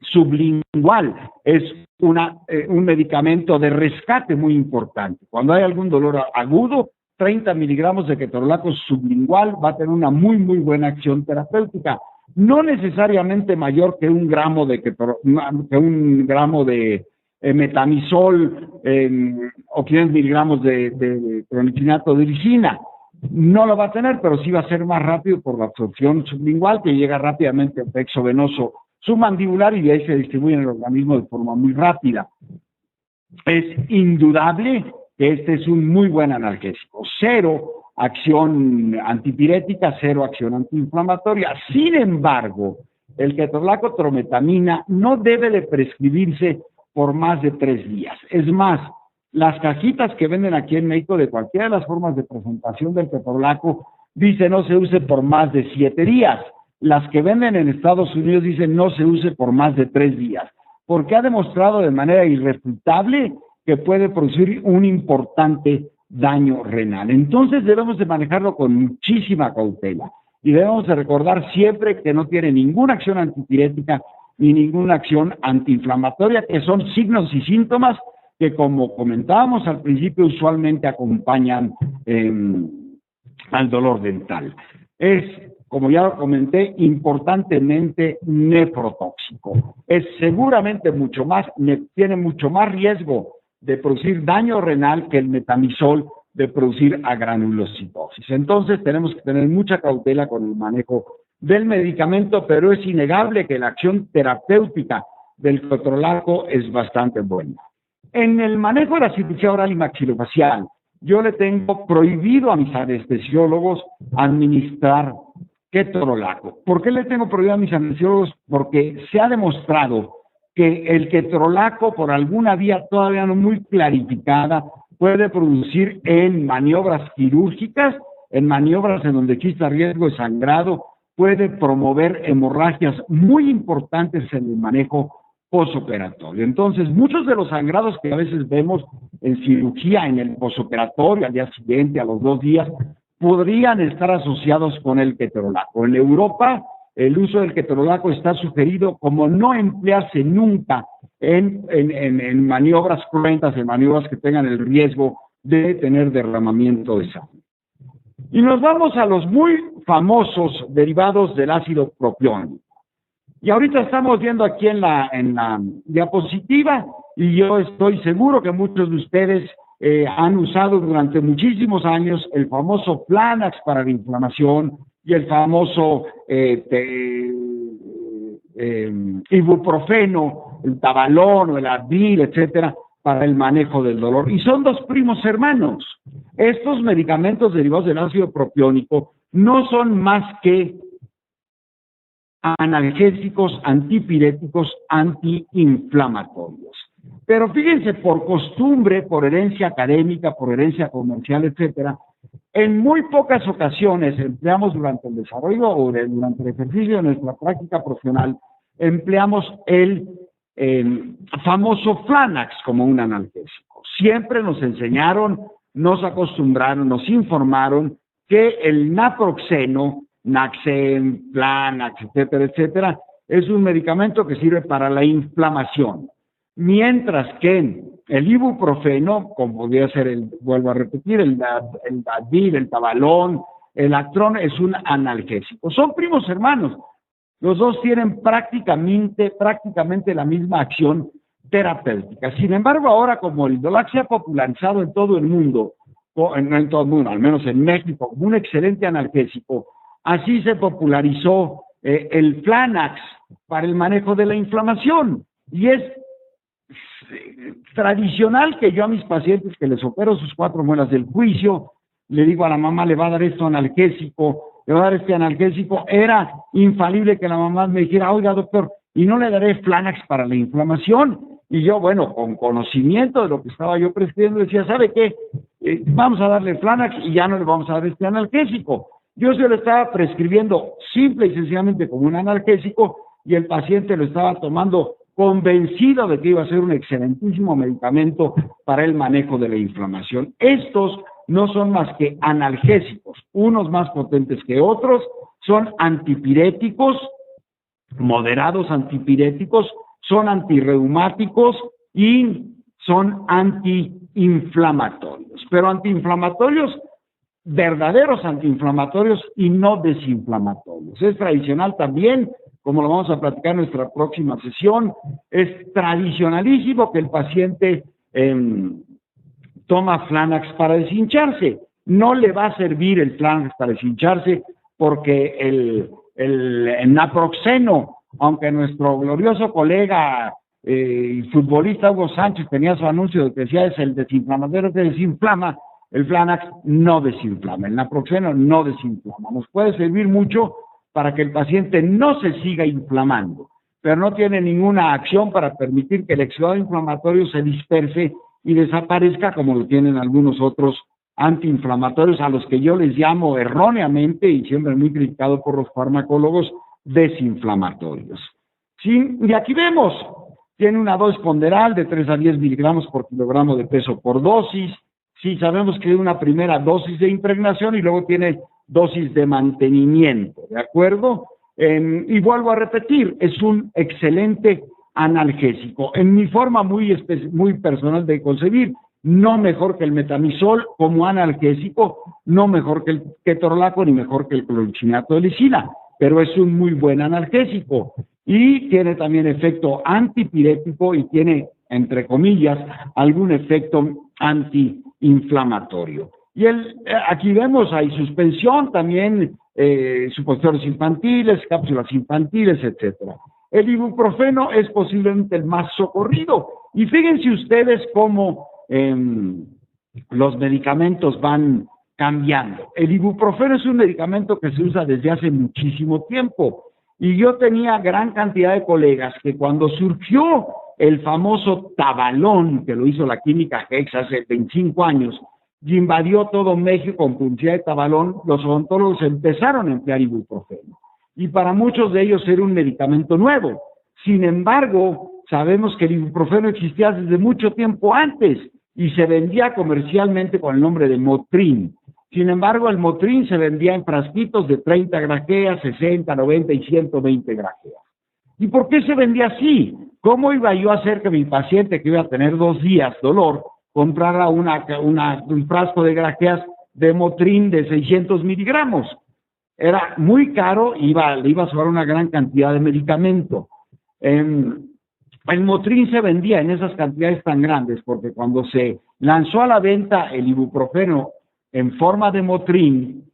sublingual es un medicamento de rescate muy importante. Cuando hay algún dolor agudo, 30 miligramos de ketorolaco sublingual va a tener una muy, muy buena acción terapéutica. No necesariamente mayor que un gramo de metamizol o 500 miligramos de clonixinato de lisina. No lo va a tener, pero sí va a ser más rápido por la absorción sublingual, que llega rápidamente al plexo venoso submandibular y de ahí se distribuye en el organismo de forma muy rápida. Es indudable que este es un muy buen analgésico. Cero acción antipirética, cero acción antiinflamatoria. Sin embargo, el ketorolaco-trometamina no debe de prescribirse por más de 3 días. Es más, las cajitas que venden aquí en México de cualquiera de las formas de presentación del ketorolaco dice no se use por más de 7 días. Las que venden en Estados Unidos dicen no se use por más de 3 días, porque ha demostrado de manera irrefutable que puede producir un importante daño renal. Entonces debemos de manejarlo con muchísima cautela y debemos de recordar siempre que no tiene ninguna acción antipirética ni ninguna acción antiinflamatoria, que son signos y síntomas que, como comentábamos al principio, usualmente acompañan al dolor dental. Es, como ya lo comenté, importantemente nefrotóxico. Es seguramente tiene mucho más riesgo de producir daño renal que el metamizol de producir agranulocitosis. Entonces tenemos que tener mucha cautela con el manejo del medicamento, pero es innegable que la acción terapéutica del ketorolaco es bastante buena. En el manejo de la cirugía oral y maxilofacial, yo le tengo prohibido a mis anestesiólogos administrar ketorolaco. ¿Por qué le tengo prohibido a mis anestesiólogos? Porque se ha demostrado que el ketorolaco, por alguna vía todavía no muy clarificada, puede producir en maniobras quirúrgicas, en maniobras en donde exista riesgo de sangrado, puede promover hemorragias muy importantes en el manejo posoperatorio. Entonces, muchos de los sangrados que a veces vemos en cirugía, en el posoperatorio, al día siguiente, a los 2 días, podrían estar asociados con el ketorolaco. En Europa, el uso del ketorolaco está sugerido como no emplearse nunca en maniobras cruentas, en maniobras que tengan el riesgo de tener derramamiento de sangre. Y nos vamos a los muy famosos derivados del ácido propiónico. Y ahorita estamos viendo aquí en la diapositiva, y yo estoy seguro que muchos de ustedes han usado durante muchísimos años el famoso Flanax para la inflamación y el famoso ibuprofeno, el Tabalón o el Advil, etcétera, para el manejo del dolor. Y son dos primos hermanos. Estos medicamentos derivados del ácido propiónico no son más que analgésicos, antipiréticos, antiinflamatorios. Pero fíjense, por costumbre, por herencia académica, por herencia comercial, etcétera, en muy pocas ocasiones empleamos durante el desarrollo o durante el ejercicio de nuestra práctica profesional, empleamos el famoso Flanax como un analgésico. Siempre nos enseñaron, nos acostumbraron, nos informaron que el naproxeno, Naxen, Flanax, etcétera, etcétera, es un medicamento que sirve para la inflamación. Mientras que el ibuprofeno, como podría ser vuelvo a repetir, el Advil, el Tabalón, el Actron, es un analgésico. Son primos hermanos. Los dos tienen prácticamente la misma acción terapéutica. Sin embargo, ahora como el Dolac se ha popularizado en todo el mundo, no en todo el mundo, al menos en México, como un excelente analgésico, así se popularizó el Flanax para el manejo de la inflamación. Y es tradicional que yo a mis pacientes que les opero sus 4 muelas del juicio, le digo a la mamá, le va a dar esto analgésico, le va a dar este analgésico. Era infalible que la mamá me dijera, oiga doctor, y no le daré Flanax para la inflamación. Y yo, bueno, con conocimiento de lo que estaba yo prescribiendo, decía, ¿sabe qué? Vamos a darle Flanax y ya no le vamos a dar este analgésico. Yo se lo estaba prescribiendo simple y sencillamente como un analgésico y el paciente lo estaba tomando convencido de que iba a ser un excelentísimo medicamento para el manejo de la inflamación. Estos no son más que analgésicos, unos más potentes que otros, son antipiréticos, moderados antipiréticos, son antirreumáticos y son antiinflamatorios, pero antiinflamatorios, verdaderos antiinflamatorios y no desinflamatorios. Es tradicional también, como lo vamos a platicar en nuestra próxima sesión, es tradicionalísimo que el paciente toma Flanax para deshincharse. No le va a servir el Flanax para deshincharse porque el naproxeno, aunque nuestro glorioso colega y futbolista Hugo Sánchez tenía su anuncio de que decía es el desinflamatorio que desinflama, el Flanax no desinflama, el naproxeno no desinflama. Nos puede servir mucho para que el paciente no se siga inflamando, pero no tiene ninguna acción para permitir que el exudado inflamatorio se disperse y desaparezca como lo tienen algunos otros antiinflamatorios a los que yo les llamo erróneamente y siempre muy criticado por los farmacólogos desinflamatorios. ¿Sí? Y aquí vemos, tiene una dosis ponderal de 3 a 10 miligramos por kilogramo de peso por dosis. Sí, sabemos que hay una primera dosis de impregnación y luego tiene dosis de mantenimiento, ¿de acuerdo? Y vuelvo a repetir, es un excelente analgésico. En mi forma muy personal de concebir, no mejor que el metamizol como analgésico, no mejor que el ketorolaco ni mejor que el clorexinato de lisina, pero es un muy buen analgésico y tiene también efecto antipirético y tiene, entre comillas, algún efecto antiinflamatorio. Y aquí vemos, hay suspensión también, supositorios infantiles, cápsulas infantiles, etcétera. El ibuprofeno es posiblemente el más socorrido. Y fíjense ustedes cómo los medicamentos van cambiando. El ibuprofeno es un medicamento que se usa desde hace muchísimo tiempo. Y yo tenía gran cantidad de colegas que cuando surgió el famoso Tabalón, que lo hizo la química Hex hace 25 años, y invadió todo México con publicidad de Tabalón, los odontólogos empezaron a emplear ibuprofeno. Y para muchos de ellos era un medicamento nuevo. Sin embargo, sabemos que el ibuprofeno existía desde mucho tiempo antes y se vendía comercialmente con el nombre de Motrin. Sin embargo, el Motrin se vendía en frasquitos de 30 grajeas, 60, 90 y 120 grajeas. ¿Y por qué se vendía así? ¿Cómo iba yo a hacer que mi paciente que iba a tener 2 días dolor comprara un frasco de grajeas de Motrin de 600 miligramos? Era muy caro, le iba a sobrar una gran cantidad de medicamento. El Motrin se vendía en esas cantidades tan grandes porque cuando se lanzó a la venta el ibuprofeno en forma de Motrin,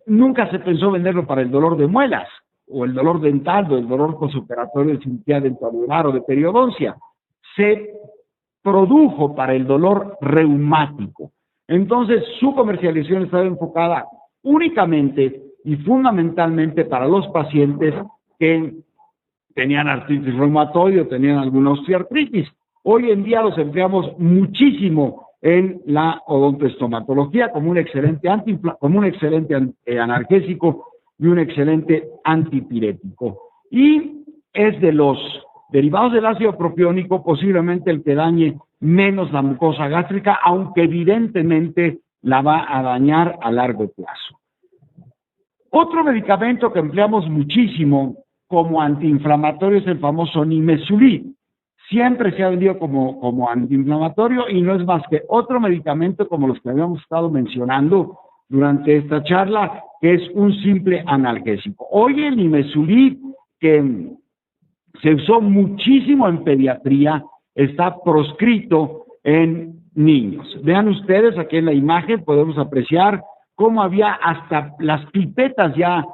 nunca se pensó venderlo para el dolor de muelas, o el dolor dental, o el dolor postoperatorio de cirugía dentalular o de periodoncia. Se produjo para el dolor reumático. Entonces, su comercialización estaba enfocada únicamente y fundamentalmente para los pacientes que tenían artritis reumatoide, tenían alguna osteoartritis. Hoy en día los empleamos muchísimo en la odontoestomatología como un excelente analgésico y un excelente antipirético. Y es de los derivados del ácido propiónico posiblemente el que dañe menos la mucosa gástrica, aunque evidentemente la va a dañar a largo plazo. Otro medicamento que empleamos muchísimo como antiinflamatorio es el famoso Nimesulid. Siempre se ha vendido como antiinflamatorio y no es más que otro medicamento como los que habíamos estado mencionando durante esta charla, que es un simple analgésico. Hoy el Nimesulid, que se usó muchísimo en pediatría, está proscrito en niños. Vean ustedes, aquí en la imagen podemos apreciar cómo había hasta las pipetas ya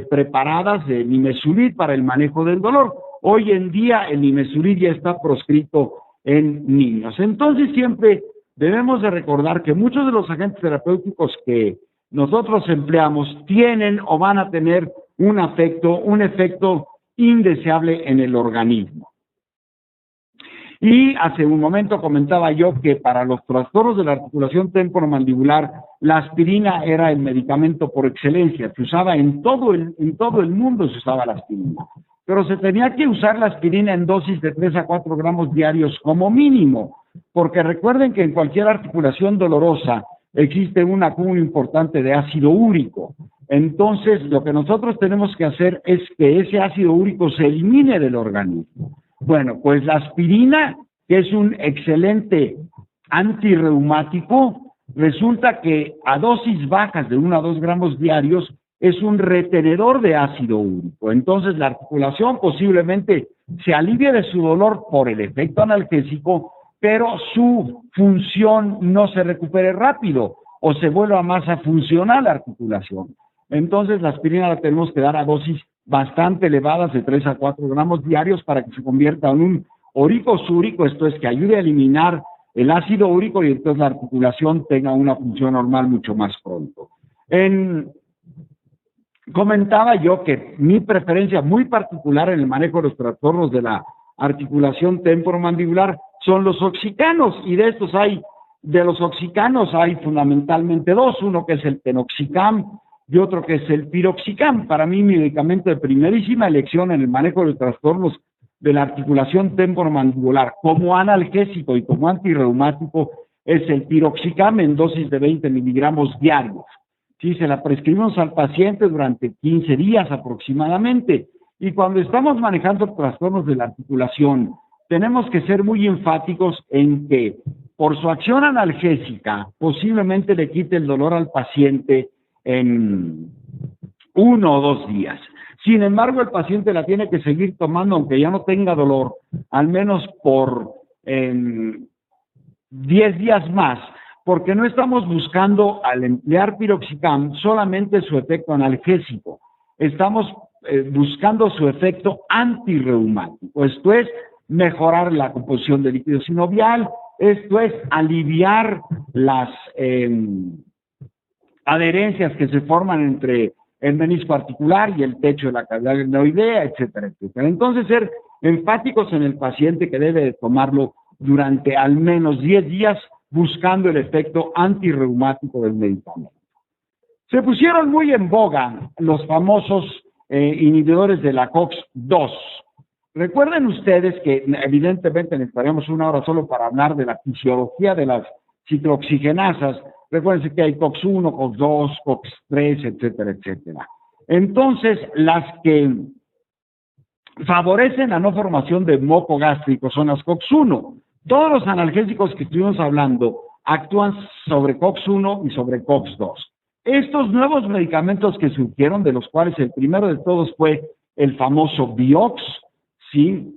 preparadas de Nimesulid para el manejo del dolor. Hoy en día el Nimesulid ya está proscrito en niños. Entonces siempre debemos de recordar que muchos de los agentes terapéuticos que nosotros empleamos tienen o van a tener un efecto indeseable en el organismo. Y hace un momento comentaba yo que para los trastornos de la articulación temporomandibular, la aspirina era el medicamento por excelencia. Se usaba en todo el mundo, se usaba la aspirina. Pero se tenía que usar la aspirina en dosis de 3 a 4 gramos diarios como mínimo, porque recuerden que en cualquier articulación dolorosa existe un acúmulo importante de ácido úrico. Entonces, lo que nosotros tenemos que hacer es que ese ácido úrico se elimine del organismo. Bueno, pues la aspirina, que es un excelente antirreumático, resulta que a dosis bajas de 1 a 2 gramos diarios es un retenedor de ácido úrico. Entonces la articulación posiblemente se alivie de su dolor por el efecto analgésico, pero su función no se recupere rápido o se vuelva más funcional la articulación. Entonces la aspirina la tenemos que dar a dosis bastante elevadas de 3 a 4 gramos diarios para que se convierta en un oricosúrico, esto es que ayude a eliminar el ácido úrico y entonces la articulación tenga una función normal mucho más pronto. Comentaba yo que mi preferencia muy particular en el manejo de los trastornos de la articulación temporomandibular son los oxicanos, y de los oxicanos hay fundamentalmente dos, uno que es el tenoxicam y otro que es el piroxicam. Para mí mi medicamento de primerísima elección en el manejo de los trastornos de la articulación temporomandibular como analgésico y como antirreumático es el piroxicam en dosis de 20 miligramos diarios. Sí, se la prescribimos al paciente durante 15 días aproximadamente. Y cuando estamos manejando trastornos de la articulación, tenemos que ser muy enfáticos en que por su acción analgésica posiblemente le quite el dolor al paciente en 1 o 2 días. Sin embargo, el paciente la tiene que seguir tomando aunque ya no tenga dolor, al menos por 10 días más, porque no estamos buscando al emplear piroxicam solamente su efecto analgésico, estamos buscando su efecto antirreumático, esto es mejorar la composición de líquido sinovial, esto es aliviar las adherencias que se forman entre el menisco articular y el techo de la cavidad glenoidea, etcétera, etcétera. Entonces, ser enfáticos en el paciente que debe de tomarlo durante al menos 10 días buscando el efecto antirreumático del medicamento. Se pusieron muy en boga los famosos inhibidores de la COX-2. Recuerden ustedes que evidentemente necesitaríamos 1 hora solo para hablar de la fisiología de las ciclooxigenasas. Recuerden que hay COX-1, COX-2, COX-3, etcétera, etcétera. Entonces, las que favorecen la no formación de moco gástrico son las COX-1. Todos los analgésicos que estuvimos hablando actúan sobre COX-1 y sobre COX-2. Estos nuevos medicamentos que surgieron, de los cuales el primero de todos fue el famoso Vioxx, ¿sí?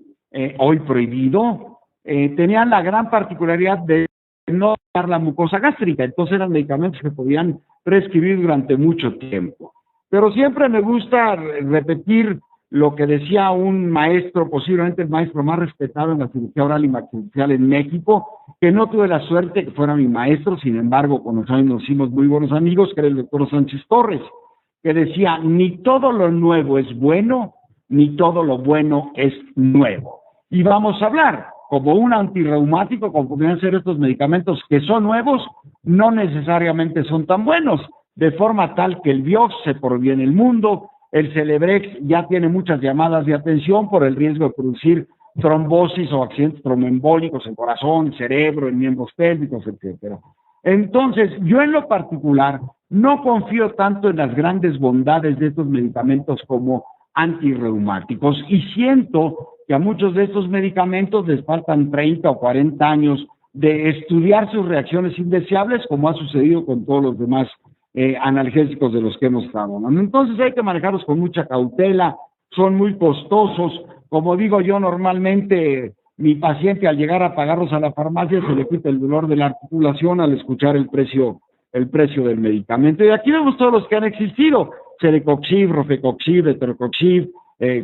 Hoy prohibido, tenían la gran particularidad de no dar la mucosa gástrica. Entonces eran medicamentos que podían prescribir durante mucho tiempo. Pero siempre me gusta repetir lo que decía un maestro, posiblemente el maestro más respetado en la cirugía oral y maxilofacial en México, que no tuve la suerte que fuera mi maestro, sin embargo, con los años nos hicimos muy buenos amigos, que era el doctor Sánchez Torres, que decía, ni todo lo nuevo es bueno, ni todo lo bueno es nuevo. Y vamos a hablar, como un antirreumático, como podrían ser estos medicamentos que son nuevos, no necesariamente son tan buenos, de forma tal que el Vioxx se prohíbe en el mundo, el Celebrex ya tiene muchas llamadas de atención por el riesgo de producir trombosis o accidentes tromboembólicos en corazón, cerebro, en miembros pélvicos, etcétera. Entonces, yo en lo particular no confío tanto en las grandes bondades de estos medicamentos como antirreumáticos y siento que a muchos de estos medicamentos les faltan 30 o 40 años de estudiar sus reacciones indeseables, como ha sucedido con todos los demás analgésicos de los que hemos estado hablando. Entonces hay que manejarlos con mucha cautela, son muy costosos. Como digo yo normalmente, mi paciente al llegar a pagarlos a la farmacia se le quita el dolor de la articulación al escuchar el precio del medicamento. Y aquí vemos todos los que han existido: Celecoxib, Rofecoxib, Eterocoxib,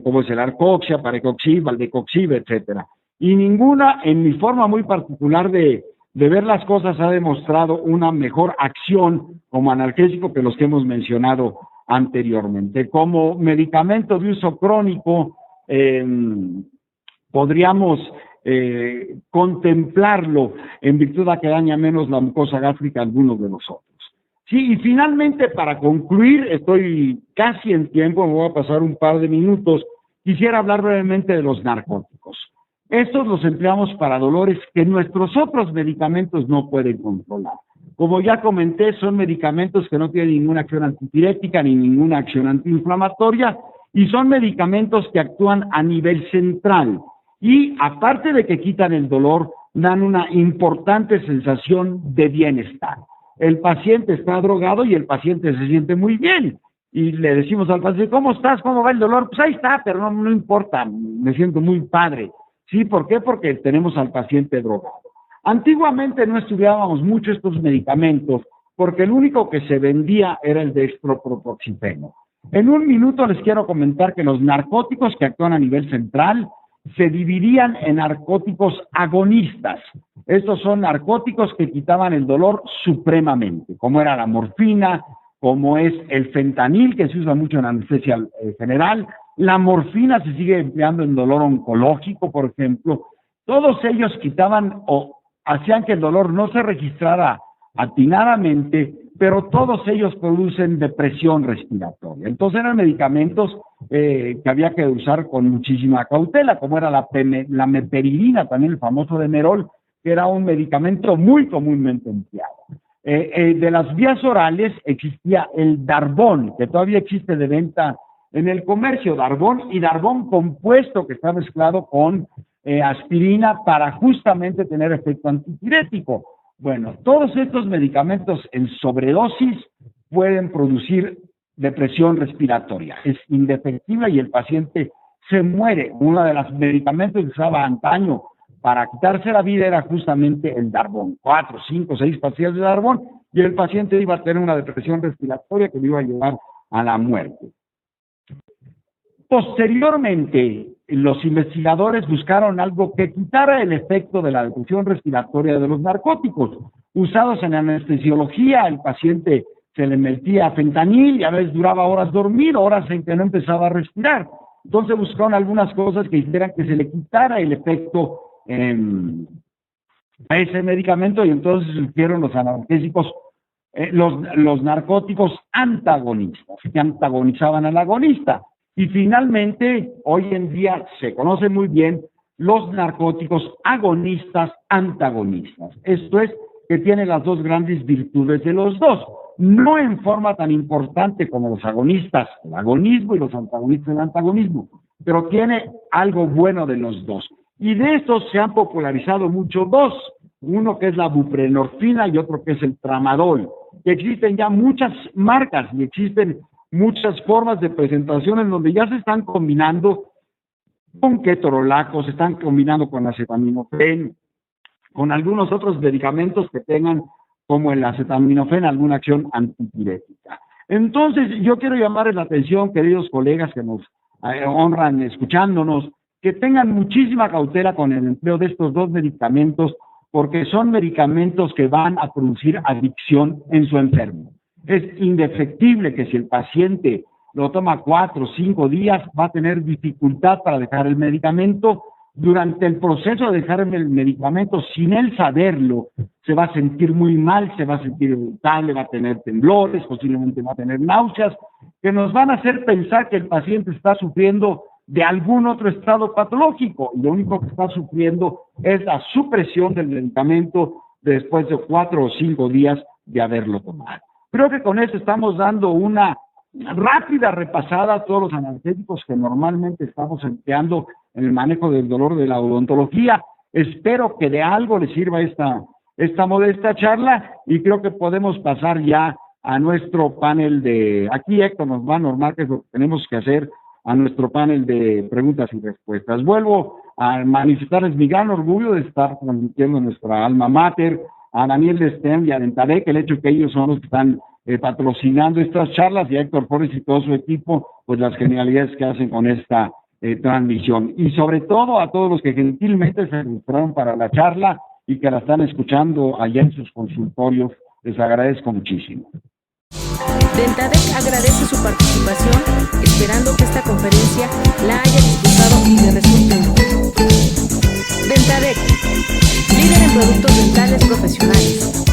como es el Arcoxia, Parecoxib, Valdecoxib, etcétera. Y ninguna, en mi forma muy particular de ver las cosas, ha demostrado una mejor acción como analgésico que los que hemos mencionado anteriormente. Como medicamento de uso crónico, podríamos contemplarlo en virtud de que daña menos la mucosa gástrica a algunos de nosotros. Sí, y finalmente, para concluir, estoy casi en tiempo, me voy a pasar un par de minutos, quisiera hablar brevemente de los narcóticos. Estos los empleamos para dolores que nuestros otros medicamentos no pueden controlar. Como ya comenté, son medicamentos que no tienen ninguna acción antipirética ni ninguna acción antiinflamatoria y son medicamentos que actúan a nivel central. Y aparte de que quitan el dolor, dan una importante sensación de bienestar. El paciente está drogado y el paciente se siente muy bien. Y le decimos al paciente, ¿cómo estás? ¿Cómo va el dolor? Pues ahí está, pero no importa, me siento muy padre. ¿Sí? ¿Por qué? Porque tenemos al paciente drogado. Antiguamente no estudiábamos mucho estos medicamentos porque el único que se vendía era el dextropropoxifeno. En un minuto les quiero comentar que los narcóticos que actúan a nivel central se dividían en narcóticos agonistas. Estos son narcóticos que quitaban el dolor supremamente, como era la morfina, como es el fentanil, que se usa mucho en anestesia general. La morfina se sigue empleando en dolor oncológico, por ejemplo. Todos ellos quitaban o hacían que el dolor no se registrara atinadamente, pero todos ellos producen depresión respiratoria. Entonces eran medicamentos que había que usar con muchísima cautela, como era la meperidina, también el famoso Demerol, que era un medicamento muy comúnmente empleado. De las vías orales existía el Darbón, que todavía existe de venta en el comercio, Darbón y Darbón compuesto, que está mezclado con aspirina para justamente tener efecto antipirético. Bueno, todos estos medicamentos en sobredosis pueden producir depresión respiratoria. Es indefectible y el paciente se muere. Uno de los medicamentos que usaba antaño para quitarse la vida era justamente el Darbón. 4, 5, 6 pastillas de Darbón y el paciente iba a tener una depresión respiratoria que le iba a llevar a la muerte. Posteriormente, los investigadores buscaron algo que quitara el efecto de la depresión respiratoria de los narcóticos. Usados en anestesiología, el paciente se le metía fentanil y a veces duraba horas dormido, horas en que no empezaba a respirar. Entonces buscaron algunas cosas que hicieran que se le quitara el efecto a ese medicamento y entonces surgieron los analgésicos, los narcóticos antagonistas, que antagonizaban al agonista. Y finalmente, hoy en día se conoce muy bien los narcóticos agonistas antagonistas. Esto es, que tienen las dos grandes virtudes de los dos. No en forma tan importante como los agonistas, el agonismo, y los antagonistas, el antagonismo, pero tiene algo bueno de los dos. Y de estos se han popularizado mucho dos, uno que es la buprenorfina y otro que es el tramadol, que existen ya muchas marcas y existen muchas formas de presentación en donde ya se están combinando con ketorolaco, se están combinando con acetaminofén, con algunos otros medicamentos que tengan como el acetaminofén, alguna acción antipirética. Entonces, yo quiero llamarles la atención, queridos colegas que nos honran escuchándonos, que tengan muchísima cautela con el empleo de estos dos medicamentos, porque son medicamentos que van a producir adicción en su enfermo. Es indefectible que si el paciente lo toma 4 o 5 días, va a tener dificultad para dejar el medicamento. Durante el proceso de dejar el medicamento, sin él saberlo, se va a sentir muy mal, se va a sentir irritable, va a tener temblores, posiblemente va a tener náuseas, que nos van a hacer pensar que el paciente está sufriendo de algún otro estado patológico. Lo único que está sufriendo es la supresión del medicamento después de 4 o 5 días de haberlo tomado. Creo que con eso estamos dando una rápida repasada a todos los analgésicos que normalmente estamos empleando en el manejo del dolor de la odontología. Espero que de algo les sirva esta modesta charla y creo que podemos pasar ya a nuestro panel de... Aquí Héctor nos va a normar qué es lo que tenemos que hacer, a nuestro panel de preguntas y respuestas. Vuelvo a manifestarles mi gran orgullo de estar transmitiendo nuestra alma mater, a Daniel Destén y a Dentadec, el hecho que ellos son los que están patrocinando estas charlas, y a Héctor Flores y todo su equipo, pues las genialidades que hacen con esta transmisión. Y sobre todo a todos los que gentilmente se registraron para la charla y que la están escuchando allá en sus consultorios, les agradezco muchísimo. Dentadec agradece su participación, esperando que esta conferencia la haya disfrutado y le resulte útil. Dentadec, líder en productos dentales profesionales.